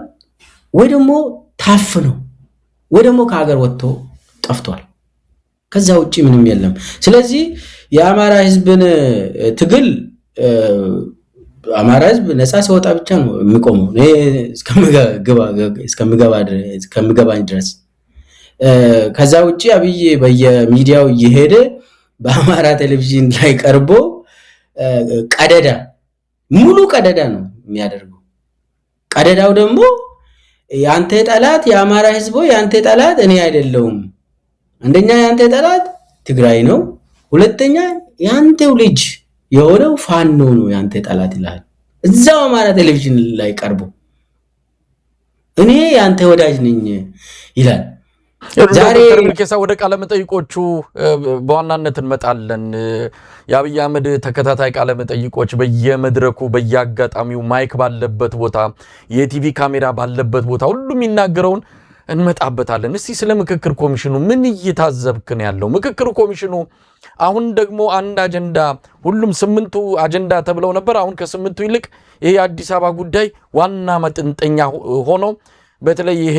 ወይ ደግሞ ታፍነው ወይ ደግሞ ከሀገር ወጥቶ ጠፍቷል። ከዛ ውጪ ምንም የለም። ስለዚህ የአማራ ህዝብን ትግል አማራ ህዝብ ነፃ ሲወጣ ብቻ ነው የሚቆመው። እስከምገባኝ ድረስ ከዛ ውጪ አብይ በየሚዲያው እየሄደ በአማራ ቴሌቪዥን ላይ ቀርቦ ሙሉ ቀደዳ ነው የሚያደርገው። ቀደዳው ደግሞ ያንተ ጠላት የአማራ ህዝብ ያንተ ጠላት እኔ አይደለሁም። አንደኛ ያንተ ጠላት ትግራይ ነው፣ ሁለተኛ ያንተው ልጅ የሆነው ፋኖ ነው ያንተ ጠላት ይላል እዛው አማራ ቴሌቪዥን ላይ ቀርቦ። እኔ ያንተ ወዳጅ ነኝ ይላል። ዛሬ ምልከሳ ወደ ቃለ መጠይቆቹ በዋናነት እንመጣለን። የአብይ አህመድ ተከታታይ ቃለ መጠይቆች በየመድረኩ በየአጋጣሚው ማይክ ባለበት ቦታ የቲቪ ካሜራ ባለበት ቦታ ሁሉም ይናገረውን እንመጣበታለን። እስቲ ስለ ምክክር ኮሚሽኑ ምን እየታዘብክ ነው ያለው? ምክክር ኮሚሽኑ አሁን ደግሞ አንድ አጀንዳ ሁሉም 8ቱ አጀንዳ ተብለው ነበር። አሁን ከ8ቱ ይልቅ ይሄ የአዲስ አበባ ጉዳይ ዋና መጠንጠኛ ሆኖ በተለይ ይሄ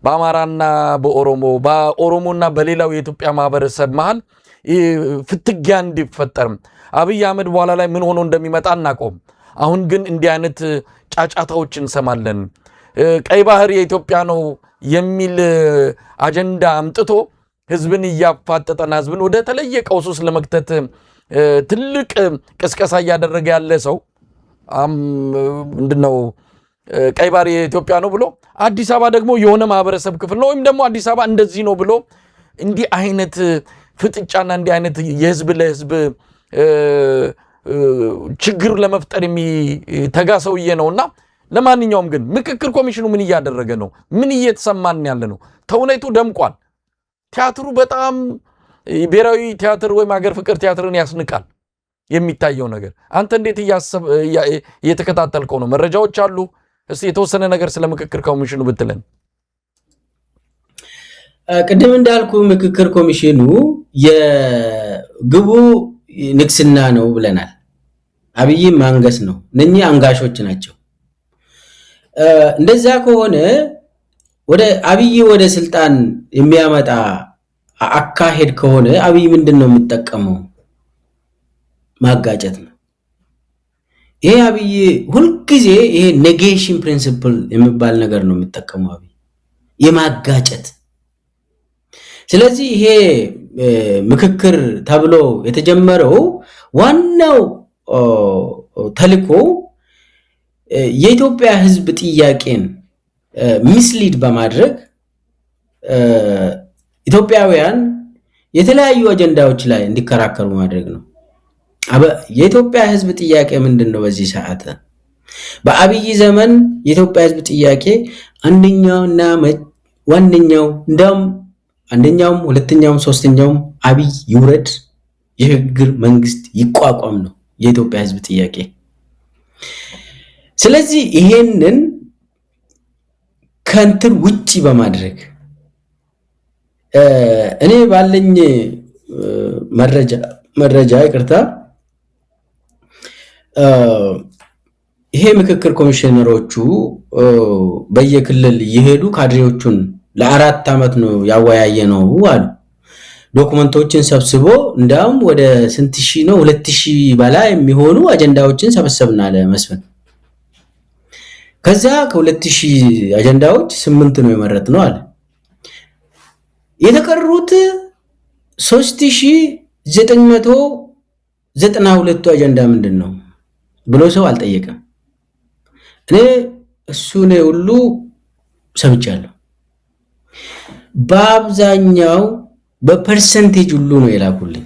በአማራና በኦሮሞና በሌላው የኢትዮጵያ ማህበረሰብ መሃል ፍትጊያ እንዲፈጠር አብይ አህመድ በኋላ ላይ ምን ሆኖ እንደሚመጣ እናቆም። አሁን ግን እንዲህ አይነት ጫጫታዎች እንሰማለን። ቀይ ባህር የኢትዮጵያ ነው የሚል አጀንዳ አምጥቶ ህዝብን እያፋጠጠና ህዝብን ወደ ተለየ ቀውስ ውስጥ ለመክተት ትልቅ ቅስቀሳ እያደረገ ያለ ሰው ምንድነው ቀይ ባህር የኢትዮጵያ ነው ብሎ አዲስ አበባ ደግሞ የሆነ ማህበረሰብ ክፍል ነው ወይም ደግሞ አዲስ አበባ እንደዚህ ነው ብሎ እንዲህ አይነት ፍጥጫና እንዲህ አይነት የህዝብ ለህዝብ ችግር ለመፍጠር የሚተጋ ሰውዬ ነውና ለማንኛውም ግን ምክክር ኮሚሽኑ ምን እያደረገ ነው? ምን እየተሰማን ያለ ነው? ተውኔቱ ደምቋል። ቲያትሩ በጣም ብሔራዊ ቲያትር ወይም ሀገር ፍቅር ቲያትርን ያስንቃል የሚታየው ነገር። አንተ እንዴት እየተከታተልከው ነው? መረጃዎች አሉ? እስቲ የተወሰነ ነገር ስለ ምክክር ኮሚሽኑ ብትለን። ቅድም እንዳልኩ ምክክር ኮሚሽኑ የግቡ ንግስና ነው ብለናል። አብይ ማንገስ ነው። እነኚህ አንጋሾች ናቸው። እንደዛ ከሆነ አብይ ወደ ስልጣን የሚያመጣ አካሄድ ከሆነ አብይ ምንድነው የሚጠቀመው? ማጋጨት ነው። ይሄ አብይ ሁልጊዜ ይሄ ኔጌሽን ፕሪንሲፕል የሚባል ነገር ነው የሚጠቀመው አብይ፣ የማጋጨት። ስለዚህ ይሄ ምክክር ተብሎ የተጀመረው ዋናው ተልዕኮ የኢትዮጵያ ህዝብ ጥያቄን ሚስሊድ በማድረግ ኢትዮጵያውያን የተለያዩ አጀንዳዎች ላይ እንዲከራከሩ ማድረግ ነው። የኢትዮጵያ ህዝብ ጥያቄ ምንድነው? በዚህ ሰዓት በአብይ ዘመን የኢትዮጵያ ህዝብ ጥያቄ አንደኛውና ዋነኛው እንደውም አንደኛውም ሁለተኛውም ሶስተኛውም አብይ ይውረድ፣ የሽግግር መንግስት ይቋቋም ነው የኢትዮጵያ ህዝብ ጥያቄ። ስለዚህ ይሄንን ከንትን ውጪ በማድረግ እኔ ባለኝ መረጃ ይቅርታ ይሄ ምክክር ኮሚሽነሮቹ በየክልል እየሄዱ ካድሬዎቹን ለ4 ዓመት ነው ያወያየ ነው አሉ። ዶክመንቶችን ሰብስቦ እንዳውም ወደ ስንት ሺህ ነው 2000 በላይ የሚሆኑ አጀንዳዎችን ሰበሰብና ለመስፈን ከዛ ከ2000 አጀንዳዎች 8 ነው የመረጥነው አለ። የተቀሩት 3992 አጀንዳ ምንድነው ብሎ ሰው አልጠየቀም። እኔ እሱን ሁሉ ሰምቻለሁ። በአብዛኛው በፐርሰንቴጅ ሁሉ ነው የላኩልኝ።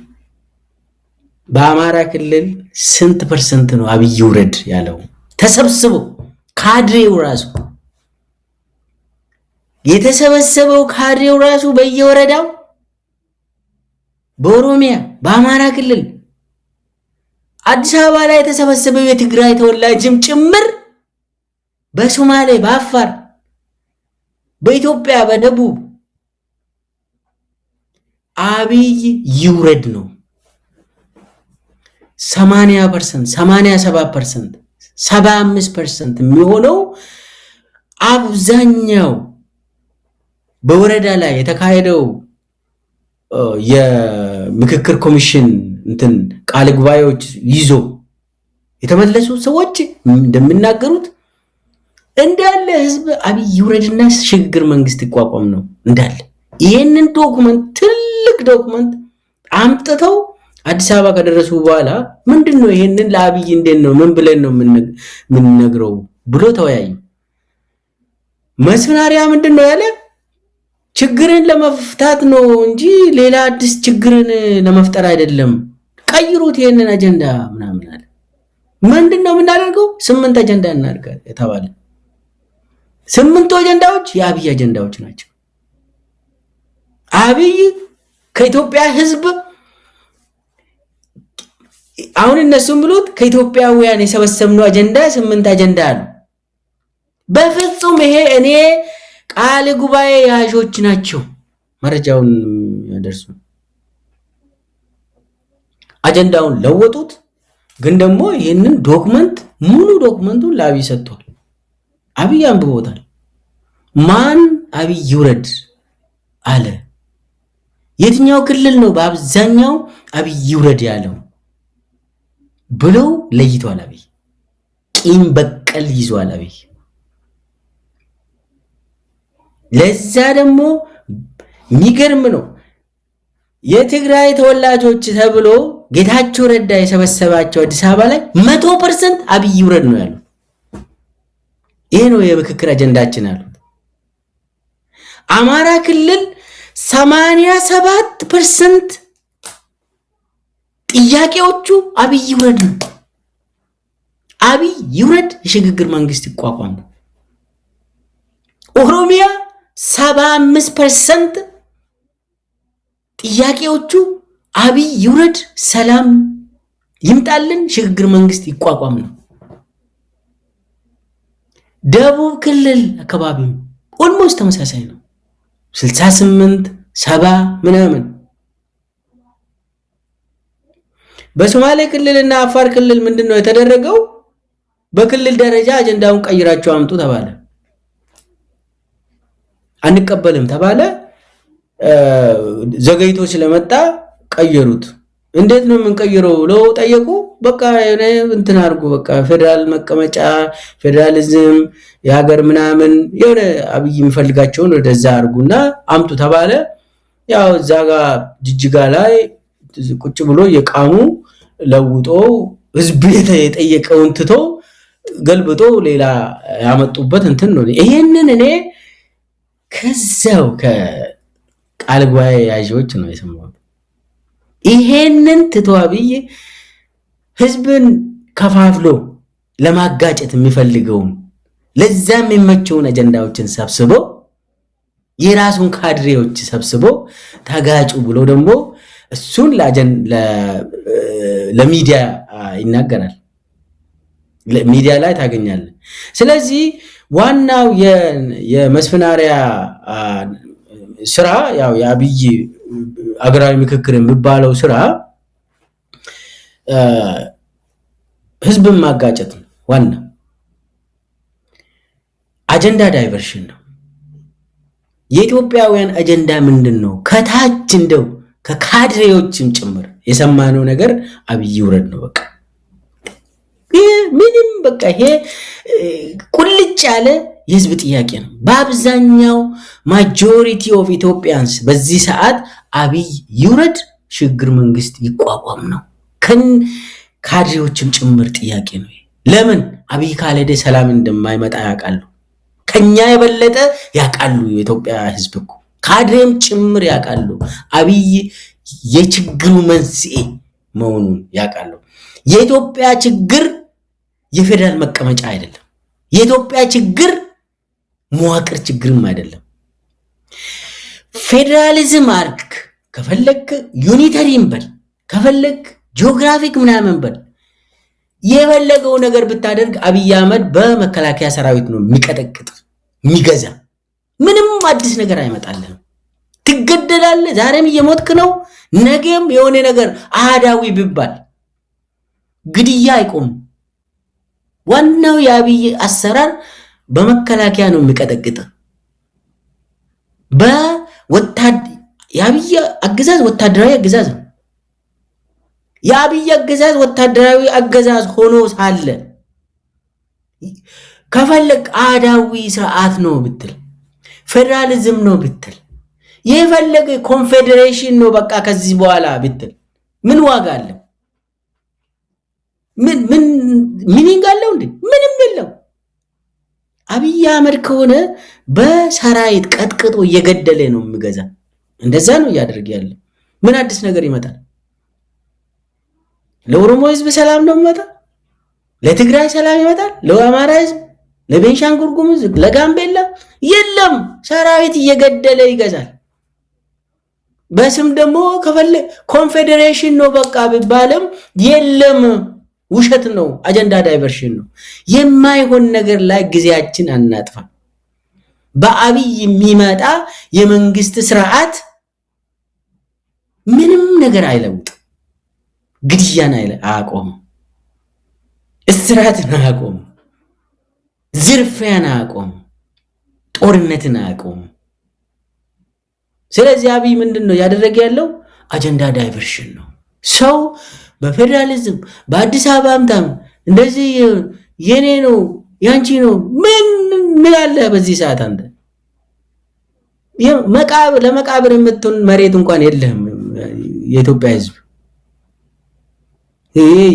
በአማራ ክልል ስንት ፐርሰንት ነው አብይ ውረድ ያለው? ተሰብስቦ ካድሬው ራሱ የተሰበሰበው ካድሬው ራሱ በየወረዳው በኦሮሚያ በአማራ ክልል አዲስ አበባ ላይ የተሰበሰበው የትግራይ ተወላጅም ጭምር በሶማሌ በአፋር በኢትዮጵያ በደቡብ አብይ ይውረድ ነው 80%፣ 87%፣ 75% የሚሆነው አብዛኛው በወረዳ ላይ የተካሄደው የምክክር ኮሚሽን እንትን ቃል ጉባኤዎች ይዞ የተመለሱ ሰዎች እንደሚናገሩት እንዳለ ህዝብ አብይ ይውረድና ሽግግር መንግስት ይቋቋም ነው እንዳለ። ይሄንን ዶክመንት ትልቅ ዶክመንት አምጥተው አዲስ አበባ ከደረሱ በኋላ ምንድነው ይሄንን ለአብይ እንዴት ነው ምን ብለን ነው ምን ነግረው ብሎ ተወያዩ። መስፍናሪያ ምንድነው ያለ? ችግርን ለመፍታት ነው እንጂ ሌላ አዲስ ችግርን ለመፍጠር አይደለም፣ ቀይሩት ይሄንን አጀንዳ ምናምን አለ። ምንድነው የምናደርገው? 8 አጀንዳ እናደርጋለን የተባለ 8 አጀንዳዎች የአብይ አጀንዳዎች ናቸው። አብይ ከኢትዮጵያ ህዝብ አሁን እነሱም ብሉት ከኢትዮጵያውያን የሰበሰብነው አጀንዳ 8 አጀንዳ አሉ። በፍጹም ይሄ እኔ ቃል ጉባኤ ያዦች ናቸው መረጃውን ያደርሱ። አጀንዳውን ለወጡት። ግን ደግሞ ይሄንን ዶክመንት ሙሉ ዶክመንቱን ለአብይ ሰጥቷል። አብይ አንብቦታል። ማን አብይ ይውረድ አለ? የትኛው ክልል ነው በአብዛኛው አብይ ይውረድ ያለው ብለው ለይቷል። አብይ ቂም በቀል ይዟል። አብይ ለዛ ደግሞ የሚገርም ነው። የትግራይ ተወላጆች ተብሎ ጌታቸው ረዳ የሰበሰባቸው አዲስ አበባ ላይ 100% አብይ ይውረድ ነው ያለው። ይሄ ነው የምክክር አጀንዳችን አሉት። አማራ ክልል 87% ጥያቄዎቹ አብይ ይውረድ ነው። አብይ ይውረድ፣ የሽግግር መንግስት ይቋቋም ነው። ኦሮሚያ 75% ጥያቄዎቹ አብይ ይውረድ፣ ሰላም ይምጣልን፣ ሽግግር መንግስት ይቋቋም ነው። ደቡብ ክልል አካባቢው ኦልሞስት ተመሳሳይ ነው። 68 70 ምናምን። በሶማሌ ክልልና አፋር ክልል ምንድነው የተደረገው? በክልል ደረጃ አጀንዳውን ቀይራቸው አምጡ ተባለ። አንቀበልም ተባለ። ዘገይቶ ስለመጣ ቀየሩት። እንዴት ነው የምንቀይረው ብለው ጠየቁ። በቃ እንትን አድርጉ፣ በቃ ፌደራል መቀመጫ ፌደራሊዝም የሀገር ምናምን የሆነ አብይ የሚፈልጋቸውን ወደዛ አድርጉና አምጡ ተባለ። ያው እዛ ጋር ጅጅጋ ላይ ቁጭ ብሎ የቃሙ ለውጦ ህዝብ የጠየቀውን ትቶ ገልብጦ ሌላ ያመጡበት እንትን ነው። ይሄንን እኔ ከዛው ከቃል ጉባኤ ያዦች ነው የሰማሁት። ይሄንን ትቶ አብይ ህዝብን ከፋፍሎ ለማጋጨት የሚፈልገውን ለዛም የሚመቸውን አጀንዳዎችን ሰብስቦ የራሱን ካድሬዎች ሰብስቦ ተጋጩ ብሎ ደግሞ እሱን ለሚዲያ ይናገራል። ሚዲያ ላይ ታገኛለህ። ስለዚህ ዋናው የመስፍናሪያ ስራ ያው የአብይ አገራዊ ምክክር የሚባለው ስራ ህዝብን ማጋጨት ነው። ዋና አጀንዳ ዳይቨርሽን ነው። የኢትዮጵያውያን አጀንዳ ምንድነው? ከታች እንደው ከካድሬዎችም ጭምር የሰማነው ነገር አብይ ይውረድ ነው። በቃ ምንም በቃ ይሄ ቁልጭ ያለ የህዝብ ጥያቄ ነው። በአብዛኛው ማጆሪቲ ኦፍ ኢትዮጵያንስ በዚህ ሰዓት አብይ ይውረድ ሽግግር መንግስት ይቋቋም ነው። ካድሬዎችም ጭምር ጥያቄ ነው። ለምን አብይ ካልሄደ ሰላም እንደማይመጣ ያውቃሉ። ከኛ የበለጠ ያውቃሉ። የኢትዮጵያ ህዝብ እኮ ካድሬም ጭምር ያውቃሉ። አብይ የችግሩ መንስኤ መሆኑን ያውቃሉ። የኢትዮጵያ ችግር የፌደራል መቀመጫ አይደለም። የኢትዮጵያ ችግር መዋቅር ችግርም አይደለም። ፌደራሊዝም አርክ ከፈለክ ዩኒተሪም በል ከፈለክ ጂኦግራፊክ ምናምን በል የፈለገው ነገር ብታደርግ አብይ አህመድ በመከላከያ ሰራዊት ነው የሚቀጠቅጥ የሚገዛ። ምንም አዲስ ነገር አይመጣልህም። ትገደላለህ። ዛሬም እየሞትክ ነው። ነገም የሆነ ነገር አሃዳዊ ቢባል ግድያ አይቆምም። ዋናው የአብይ አሰራር በመከላከያ ነው የሚቀጠቅጥ። የአብይ አገዛዝ ወታደራዊ አገዛዝ ነው። የአብይ አገዛዝ ወታደራዊ አገዛዝ ሆኖ ሳለ ከፈለክ አዳዊ ስርዓት ነው ብትል ፌደራሊዝም ነው ብትል የፈለገ ኮንፌዴሬሽን ነው በቃ ከዚህ በኋላ ብትል ምን ዋጋ አለ? ምን ሚኒንግ አለው እንዴ? ምንም የለው። አብይ አህመድ ከሆነ በሰራዊት ቀጥቅጦ እየገደለ ነው የሚገዛ። እንደዛ ነው እያደረገ ያለ። ምን አዲስ ነገር ይመጣል? ለኦሮሞ ህዝብ ሰላም ነው የሚመጣ? ለትግራይ ሰላም ይመጣል? ለአማራ ህዝብ፣ ለቤንሻንጉል ጉሙዝ፣ ለጋምቤላ የለም። ሰራዊት እየገደለ ይገዛል። በስም ደግሞ ከፈለ ኮንፌዴሬሽን ነው በቃ ቢባልም የለም። ውሸት ነው። አጀንዳ ዳይቨርሽን ነው። የማይሆን ነገር ላይ ጊዜያችን አናጥፋ። በአብይ የሚመጣ የመንግስት ስርዓት ምንም ነገር አይለውጥ። ግድያን አያቆም፣ እስራትን አያቆም፣ ዝርፊያን አያቆም፣ ጦርነትን አያቆም። ስለዚህ አብይ ምንድነው ያደረገ ያለው? አጀንዳ ዳይቨርሽን ነው። ሰው በፌደራሊዝም በአዲስ አበባ አምጣም እንደዚህ የኔ ነው ያንቺ ነው ምን አለ በዚህ ሰዓት? አንተ ለመቃብር የምትሆን መሬት እንኳን የለህም። የኢትዮጵያ ህዝብ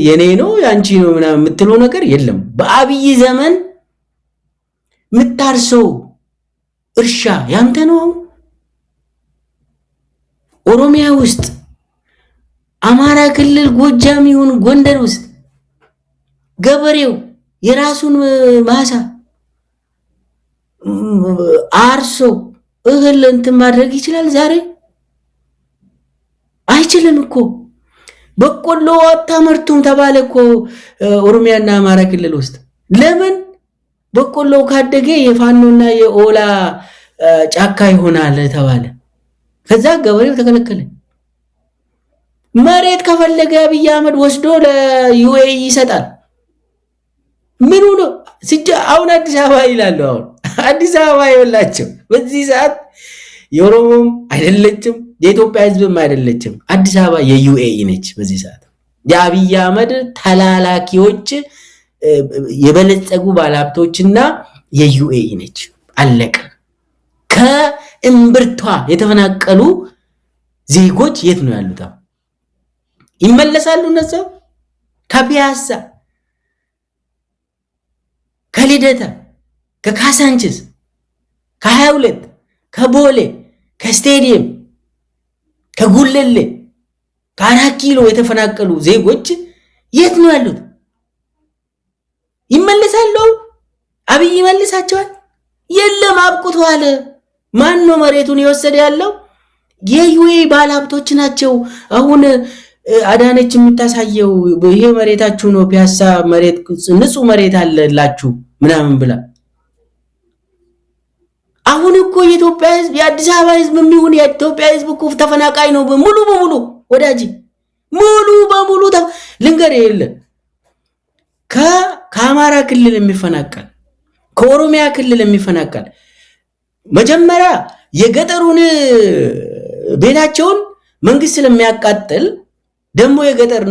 የኔ ነው ያንቺ ነው ምናምን የምትለው ነገር የለም። በአብይ ዘመን የምታርሰው እርሻ ያንተ ነው። ኦሮሚያ ውስጥ፣ አማራ ክልል፣ ጎጃም ይሁን ጎንደር ውስጥ ገበሬው የራሱን ማሳ አርሶ እህል እንትን ማድረግ ይችላል። ዛሬ አይችልም እኮ። በቆሎ አታመርቱም ተባለ እኮ ኦሮሚያና አማራ ክልል ውስጥ። ለምን? በቆሎ ካደገ የፋኖና የኦላ ጫካ ይሆናል ተባለ። ከዛ ገበሬው ተከለከለ። መሬት ከፈለገ አብይ አህመድ ወስዶ ለዩኤኢ ይሰጣል። ምን ነው አሁን አዲስ አበባ ይላሉ። አሁን አዲስ አበባ ይወላቸው በዚህ ሰዓት የኦሮሞም አይደለችም የኢትዮጵያ ህዝብም አይደለችም። አዲስ አበባ የዩኤኢ ነች በዚህ ሰዓት። የአብይ አህመድ ተላላኪዎች የበለጸጉ ባለሀብቶችና የዩኤኢ ነች። አለቀ። ከእምብርቷ የተፈናቀሉ ዜጎች የት ነው ያሉት? ይመለሳሉ እነሱ? ከፒያሳ፣ ከሊደታ፣ ከካሳንችስ፣ ከ22 ከቦሌ፣ ከስቴዲየም፣ ከጉለሌ፣ ከ4 ኪሎ የተፈናቀሉ ዜጎች የት ነው ያሉት? ይመለሳሉ? አብይ ይመልሳቸዋል? የለም፣ አብቁቷል። ማን ነው መሬቱን የወሰደ ያለው? የዩኤ ባለሀብቶች ናቸው። አሁን አዳነች የምታሳየው ይሄ መሬታችሁ ነው፣ ፒያሳ መሬት ንጹህ መሬት አለላችሁ ምናምን ብላ። አሁን እኮ የኢትዮጵያ ህዝብ የአዲስ አበባ ህዝብ የሚሆን የኢትዮጵያ ህዝብ እኮ ተፈናቃይ ነው ሙሉ በሙሉ ወዳጅ፣ ሙሉ በሙሉ ልንገር የለ ከአማራ ክልል የሚፈናቀል ከኦሮሚያ ክልል የሚፈናቀል መጀመሪያ የገጠሩን ቤታቸውን መንግስት ስለሚያቃጥል ደግሞ የገጠር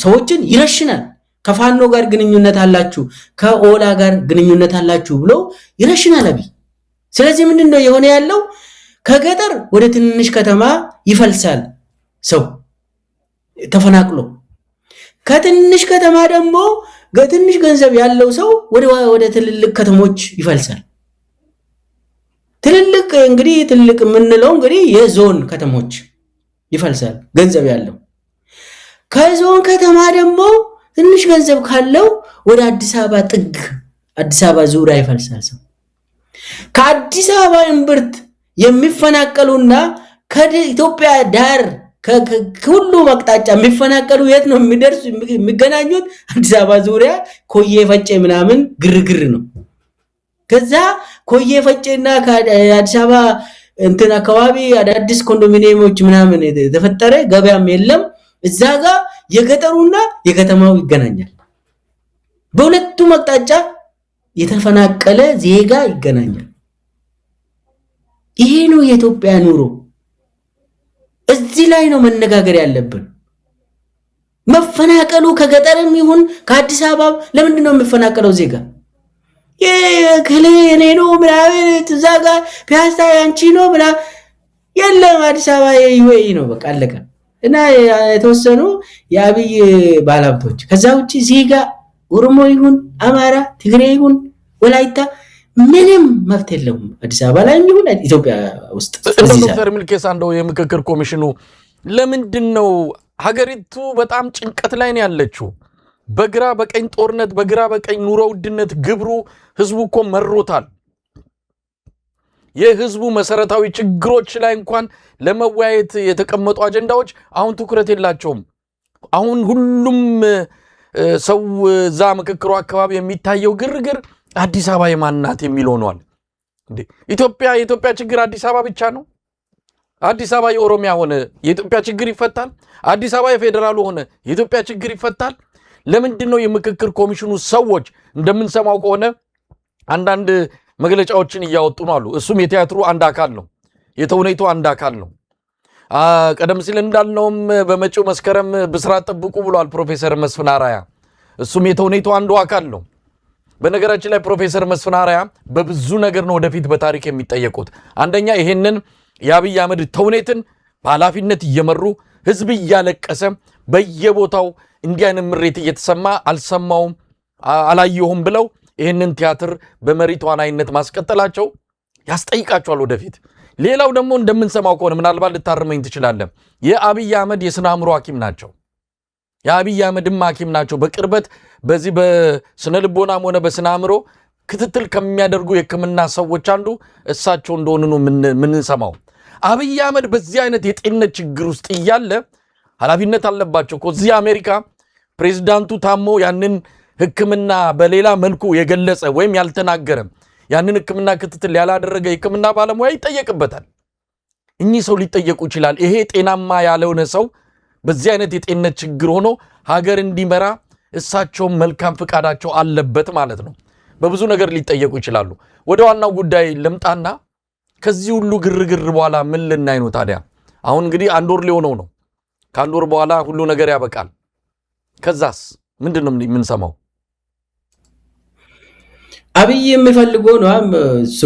ሰዎችን ይረሽናል። ከፋኖ ጋር ግንኙነት አላችሁ ከኦላ ጋር ግንኙነት አላችሁ ብሎ ይረሽናል አብይ ስለዚህ ምንድነው የሆነ ያለው ከገጠር ወደ ትንሽ ከተማ ይፈልሳል ሰው ተፈናቅሎ ከትንሽ ከተማ ደግሞ ትንሽ ገንዘብ ያለው ሰው ወደ ትልልቅ ከተሞች ይፈልሳል ትልልቅ እንግዲህ ትልልቅ ምንለው እንግዲህ የዞን ከተሞች ይፈልሳል ገንዘብ ያለው ከዞን ከተማ ደግሞ ትንሽ ገንዘብ ካለው ወደ አዲስ አበባ ጥግ አዲስ አበባ ዙሪያ ይፈልሳል ሰው ከአዲስ አበባ እምብርት የሚፈናቀሉና ከኢትዮጵያ ዳር ከሁሉ አቅጣጫ የሚፈናቀሉ የት ነው የሚደርሱ የሚገናኙት አዲስ አበባ ዙሪያ ኮዬ ፈጬ ምናምን ግርግር ነው ከዛ ኮዬ ፈጬና ከአዲስ አበባ እንትን አካባቢ አዳዲስ ኮንዶሚኒየሞች ምናምን ተፈጠረ ገበያም የለም እዛ ጋር የገጠሩና የከተማው ይገናኛል በሁለቱም አቅጣጫ የተፈናቀለ ዜጋ ይገናኛል ይሄ ነው የኢትዮጵያ ኑሮ እዚህ ላይ ነው መነጋገር ያለብን መፈናቀሉ ከገጠርም ይሁን ከአዲስ አበባ ለምንድን ነው የሚፈናቀለው ዜጋ የከሌ እኔ ነው ምናምን ተዛጋ ፒያሳ ያንቺ ነው ብላ የለም አዲስ አበባ ይወይ ነው በቃ አለቀ እና የተወሰኑ የአብይ ባለሀብቶች ከዛ ውጪ ዜጋ ኦሮሞ ይሁን አማራ ትግሬ ይሁን ወላይታ ምንም መብት የለውም አዲስ አበባ ላይ ይሁን ኢትዮጵያ ውስጥ ዶክተር ሚልኬሳ እንደው የምክክር ኮሚሽኑ ለምንድነው ሀገሪቱ በጣም ጭንቀት ላይ ነው ያለችው በግራ በቀኝ ጦርነት በግራ በቀኝ ኑሮ ውድነት ግብሩ ህዝቡ እኮ መሮታል የህዝቡ መሰረታዊ ችግሮች ላይ እንኳን ለመወያየት የተቀመጡ አጀንዳዎች አሁን ትኩረት የላቸውም አሁን ሁሉም ሰው ዛ ምክክሩ አካባቢ የሚታየው ግርግር አዲስ አበባ የማንናት የሚል ሆኗል እንዴ የኢትዮጵያ ችግር አዲስ አበባ ብቻ ነው አዲስ አበባ የኦሮሚያ ሆነ የኢትዮጵያ ችግር ይፈታል አዲስ አበባ የፌደራሉ ሆነ የኢትዮጵያ ችግር ይፈታል ለምንድነው የምክክር ኮሚሽኑ ሰዎች እንደምንሰማው ከሆነ አንዳንድ መግለጫዎችን እያወጡ ነው አሉ እሱም የቲያትሩ አንድ አካል ነው የተውኔቱ አንድ አካል ነው ቀደም ሲል እንዳልነውም በመጪው መስከረም ብስራት ጠብቁ ብሏል ፕሮፌሰር መስፍን አራያ እሱም የተውኔቱ አንዱ አካል ነው በነገራችን ላይ ፕሮፌሰር መስፍን አራያ በብዙ ነገር ነው ወደፊት በታሪክ የሚጠየቁት አንደኛ ይሄንን የአብይ አህመድ ተውኔትን በኃላፊነት እየመሩ ህዝብ እያለቀሰ በየቦታው እንዲህ አይነት ምሬት እየተሰማ አልሰማውም አላየሁም ብለው ይሄንን ቲያትር በመሪ ተዋናይነት ማስቀጠላቸው ያስጠይቃቸዋል ወደፊት ሌላው ደግሞ እንደምንሰማው ከሆነ ምናልባት ልታርመኝ ትችላለህ የአብይ አህመድ የስነ አእምሮ ሐኪም ናቸው የአብይ አህመድም ሐኪም ናቸው በቅርበት በዚህ በስነ ልቦናም ሆነ በስነ አእምሮ ክትትል ከሚያደርጉ የህክምና ሰዎች አንዱ እሳቸው እንደሆኑ ነው ምንሰማው አብይ አህመድ በዚህ አይነት የጤንነት ችግር ውስጥ እያለ ኃላፊነት አለባቸው ከዚህ አሜሪካ ፕሬዝዳንቱ ታሞ ያንን ህክምና በሌላ መልኩ የገለጸ ወይም ያልተናገረ ያንን ህክምና ክትትል ያላደረገ ህክምና ባለሙያ ይጠየቅበታል እኚህ ሰው ሊጠየቁ ይችላል ይሄ ጤናማ ያልሆነ ሰው በዚህ አይነት የጤንነት ችግር ሆኖ ሀገር እንዲመራ እሳቸው መልካም ፍቃዳቸው አለበት ማለት ነው በብዙ ነገር ሊጠየቁ ይችላሉ ወደ ዋናው ጉዳይ ልምጣና ከዚህ ሁሉ ግርግር በኋላ ምን ልናይ ነው ታዲያ አሁን እንግዲህ አንድ ወር ሊሆነው ነው ከአንድ ወር በኋላ ሁሉ ነገር ያበቃል ከዛስ ምንድነው የምንሰማው አብይ የሚፈልገው ነው እሱ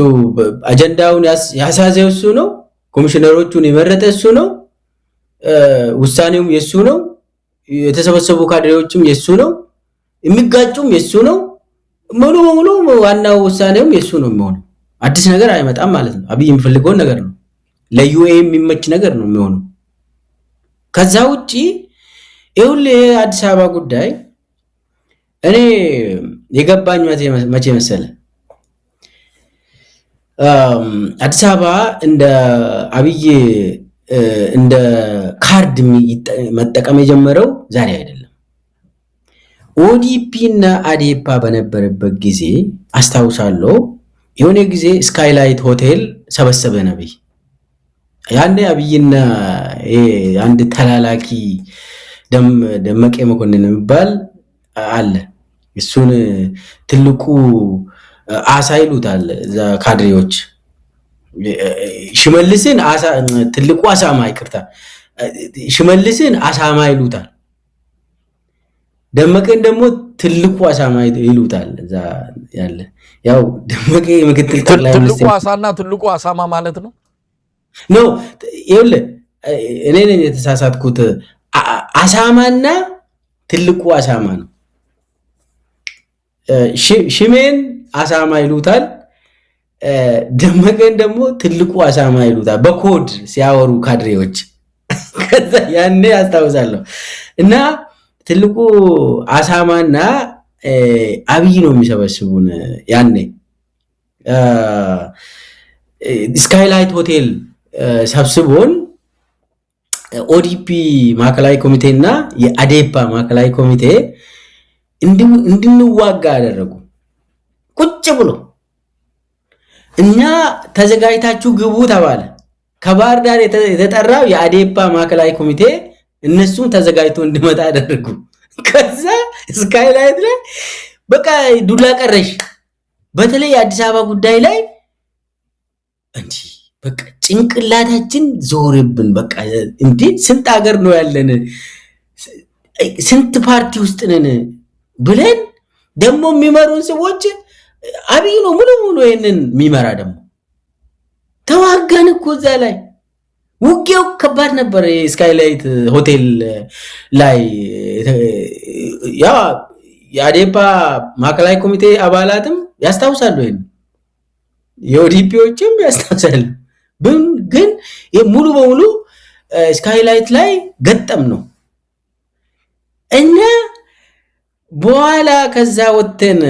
አጀንዳውን ያሳዘው እሱ ነው ኮሚሽነሮቹን የመረጠ እሱ ነው ውሳኔውም የሱ ነው የተሰበሰቡ ካድሬዎችም የሱ ነው የሚጋጩም የሱ ነው ሙሉ በሙሉ ዋናው ውሳኔውም የሱ ነው የሚሆነው አዲስ ነገር አይመጣም ማለት ነው አብይ የሚፈልገው ነገር ነው ለዩኤ የሚመች ነገር ነው የሚሆነው ከዛ ውጪ ይሁን አዲስ አበባ ጉዳይ እኔ የገባኝ መቼ መሰለ አዲስ አበባ እንደ አብይ እንደ ካርድ መጠቀም የጀመረው ዛሬ አይደለም ኦዲፒ እና አዴፓ በነበረበት ጊዜ አስታውሳለሁ የሆነ ጊዜ ስካይላይት ሆቴል ሰበሰበ ነብይ ያኔ አብይና አንድ ተላላኪ ደመቀ መኮንን የሚባል አለ እሱን ትልቁ አሳይሉታል ካድሬዎች ሽመልስን ትልቁ አሳማ ይቅርታ ሽመልስን አሳማ ይሉታል ደመቀን ደግሞ ትልቁ አሳማ ይሉታል እዛ ያለ ያው ደመቀ ምክትል ጠቅላይ ሚኒስትር ትልቁ አሳና ትልቁ አሳማ ማለት ነው ይኸውልህ እኔ ነኝ የተሳሳትኩት አሳማና ትልቁ አሳማ ነው ሽሜን አሳማ ይሉታል ደመቀን ደግሞ ትልቁ አሳማ ይሉታል በኮድ ሲያወሩ ካድሬዎች ከዛ ያኔ አስታውሳለሁ እና ትልቁ አሳማና አብይ ነው የሚሰበስቡን ያኔ ስካይላይት ሆቴል ሰብስቦን ኦዲፒ ማዕከላዊ ኮሚቴና የአዴፓ ማዕከላዊ ኮሚቴ እንድንዋጋ ያደረጉ ቁጭ ብሎ እኛ ተዘጋጅታችሁ ግቡ ተባለ ከባህር ዳር የተጠራው የአዴፓ ማዕከላዊ ኮሚቴ እነሱም ተዘጋጅቶ እንዲመጣ ያደረጉ ከዛ ስካይላይት ላይ በቃ ዱላ ቀረሽ በተለይ አዲስ አበባ ጉዳይ ላይ እንጂ በቃ ጭንቅላታችን ዞርብን በቃ እንዴ ስንት ሀገር ነው ያለን ስንት ፓርቲ ውስጥ ነን ብለን ደሞ የሚመሩን ሰዎች አብይ ነው ሙሉ ይሄንን የሚመራ ደሞ ተዋጋን እኮ እዛ ላይ ውጊያው ከባድ ነበር ስካይላይት ሆቴል ላይ ያ የአዴፓ ማዕከላዊ ኮሚቴ አባላትም ያስታውሳሉ ይሄን የኦዲፒዎችም ያስታውሳሉ ግን ሙሉ በሙሉ ስካይላይት ላይ ገጠም ነው እና በኋላ ከዛ ወተን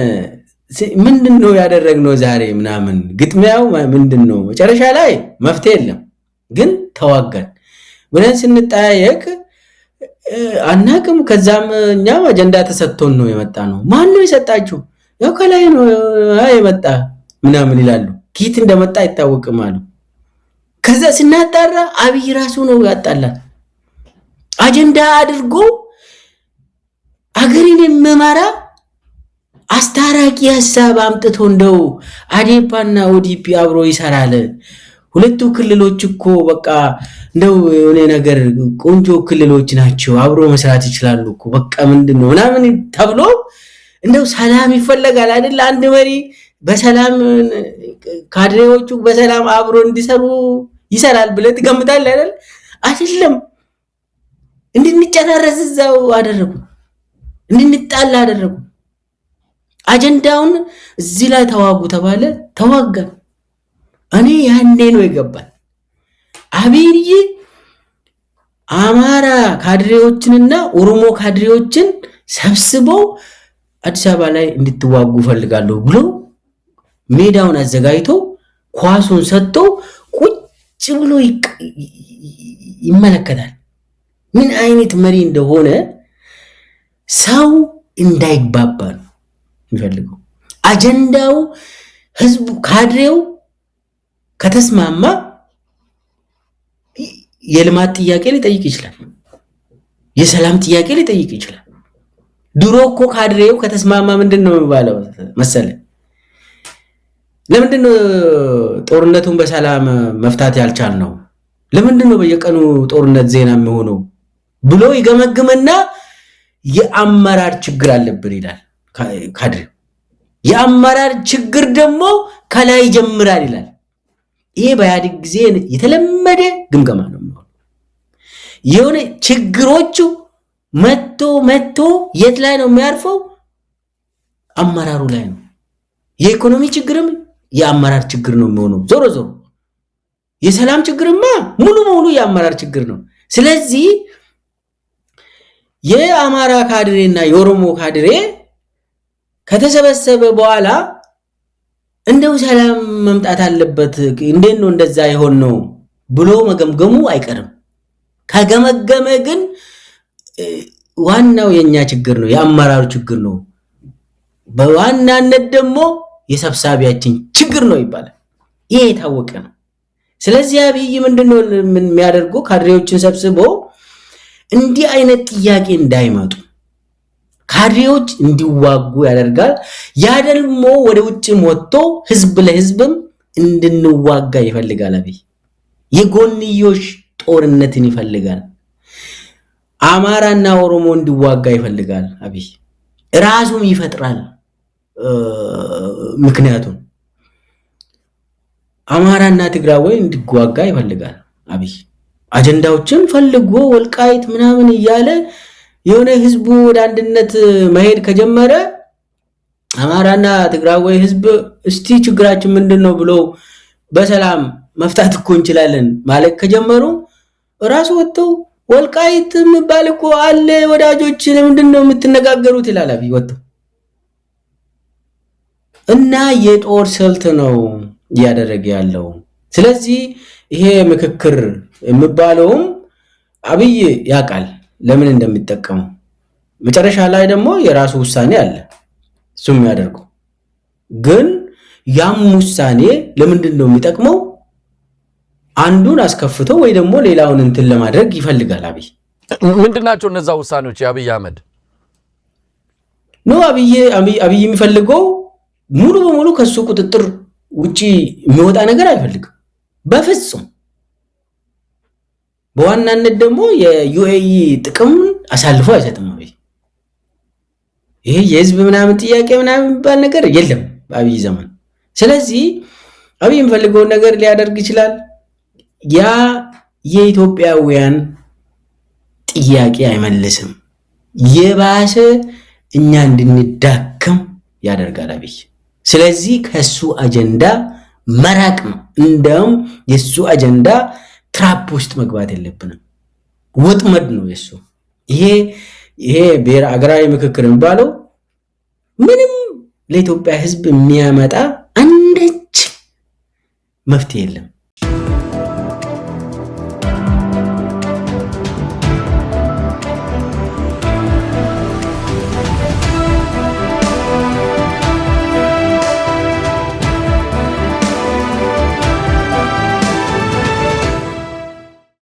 ምንድነው ያደረግነው ዛሬ ምናምን ግጥሚያው ምንድነው መጨረሻ ላይ መፍትሄ የለም ግን ተዋጋን ብለን ስንጣየቅ አናቅም ከዛም እኛም አጀንዳ ተሰጥቶን ነው የመጣ ነው ማን ነው የሰጣችሁ ያው ከላይ ነው የመጣ ምናምን ይላሉ ኪት እንደመጣ አይታወቅም አሉ ከዛ ስናጣራ አብይ ራሱ ነው ያጣላል አጀንዳ አድርጎ አገሪን መማራ አስታራቂ ሐሳብ አምጥቶ እንደው አዴፓና ኦዲፒ አብሮ ይሰራል ሁለቱ ክልሎች እኮ በቃ እንደው የሆነ ነገር ቆንጆ ክልሎች ናቸው አብሮ መስራት ይችላሉ እኮ በቃ ምንድነው ምናምን ተብሎ እንደው ሰላም ይፈልጋል አይደል አንድ መሪ በሰላም ካድሬዎቹ በሰላም አብሮ እንዲሰሩ ይሰራል ብለ ትገምታለህ አይደል አይደለም እንድንጨራረስ እዛው አደረጉ እንድንጣላ አደረጉ አጀንዳውን እዚህ ላይ ተዋጉ ተባለ ተዋጋን እኔ ያኔ ነው ይገባል አብይ አማራ ካድሬዎችንና ኦሮሞ ካድሬዎችን ሰብስቦ አዲስ አበባ ላይ እንድትዋጉ ፈልጋለሁ ብሎ ሜዳውን አዘጋጅቶ ኳሱን ሰጥቶ ቁጭ ብሎ ይመለከታል ምን አይነት መሪ እንደሆነ ሰው እንዳይግባባ ነው ይፈልገው አጀንዳው ህዝቡ ካድሬው ከተስማማ የልማት ጥያቄ ሊጠይቅ ይችላል የሰላም ጥያቄ ሊጠይቅ ይችላል ድሮ እኮ ካድሬው ከተስማማ ምንድነው የሚባለው መሰለ ለምንድነው ጦርነቱን በሰላም መፍታት ያልቻልነው ለምንድነው በየቀኑ ጦርነት ዜና የሚሆነው ብሎ ይገመግምና የአመራር ችግር አለብን ይላል ካድሬው የአመራር ችግር ደግሞ ከላይ ጀምራል ይላል ይሄ በያድግ ጊዜ የተለመደ ግምገማ ነው የሆነ ችግሮቹ መጥቶ የት ላይ ነው የሚያርፈው አመራሩ ላይ ነው የኢኮኖሚ ችግርም የአመራር ችግር ነው የሚሆነው ዞሮ የሰላም ችግርማ ሙሉ የአመራር ችግር ነው ስለዚህ የአማራ ካድሬና የኦሮሞ ካድሬ ከተሰበሰበ በኋላ እንደው ሰላም መምጣት አለበት እንዴት ነው እንደዛ ይሆን ነው ብሎ መገምገሙ አይቀርም ከገመገመ ግን ዋናው የኛ ችግር ነው የአመራሩ ችግር ነው በዋናነት ደግሞ የሰብሳቢያችን ችግር ነው ይባላል ይሄ ታወቀ ነው ስለዚህ አብይ ምንድነው የሚያደርገው ካድሬዎችን ሰብስቦ እንዲህ አይነት ጥያቄ እንዳይመጡ ካድሬዎች እንዲዋጉ ያደርጋል ያ ደግሞ ወደ ውጭም ወጥቶ ህዝብ ለህዝብም እንድንዋጋ ይፈልጋል አብይ የጎንዮሽ ጦርነትን ይፈልጋል አማራና ኦሮሞ እንዲዋጋ ይፈልጋል አብይ ራሱም ይፈጥራል ምክንያቱም አማራና ትግራይ እንዲዋጋ ይፈልጋል አብይ አጀንዳዎችን ፈልጎ ወልቃይት ምናምን እያለ የሆነ ህዝቡ ወደ አንድነት መሄድ ከጀመረ አማራና ትግራይ ህዝብ እስቲ ችግራችን ምንድነው ብሎ በሰላም መፍታት እኮ እንችላለን ማለት ከጀመሩ ራሱ ወጥተው ወልቃይት ምባልኮ አለ ወዳጆች ለምንድነው የምትነጋገሩት ይላል አብይ ወጥተው እና የጦር ስልት ነው ያደረገ ያለው ስለዚህ ይሄ ምክክር የሚባለውም አብይ ያቃል ለምን እንደሚጠቀሙ መጨረሻ ላይ ደግሞ የራሱ ውሳኔ አለ እሱም ያደርገው ግን ያም ውሳኔ ለምንድነው የሚጠቅመው አንዱን አስከፍቶ ወይ ደግሞ ሌላውን እንትን ለማድረግ ይፈልጋል አብይ ምንድናቸው እነዛ ውሳኔዎች የአብይ አህመድ ነው አብይ የሚፈልገው ሙሉ በሙሉ ከሱ ቁጥጥር ውጪ የሚወጣ ነገር አይፈልግም በፍጹም በዋናነት ደግሞ የዩኤኢ ጥቅም አሳልፎ አይሰጥም አብይ ይሄ የህዝብ ምናምን ጥያቄ ምናምን ባል ነገር የለም በአብይ ዘመን ስለዚህ አብይ የሚፈልገው ነገር ሊያደርግ ይችላል ያ የኢትዮጵያውያን ጥያቄ አይመልስም የባሰ እኛ እንድንዳከም ያደርጋል አብይ ስለዚህ ከሱ አጀንዳ መራቅ ነው እንደም የሱ አጀንዳ ትራፕ ውስጥ መግባት የለብንም ወጥመድ ነው የሱ ይሄ ብሔር አገራዊ ምክክር የሚባለው ምንም ለኢትዮጵያ ህዝብ የሚያመጣ አንድች መፍትሄ የለም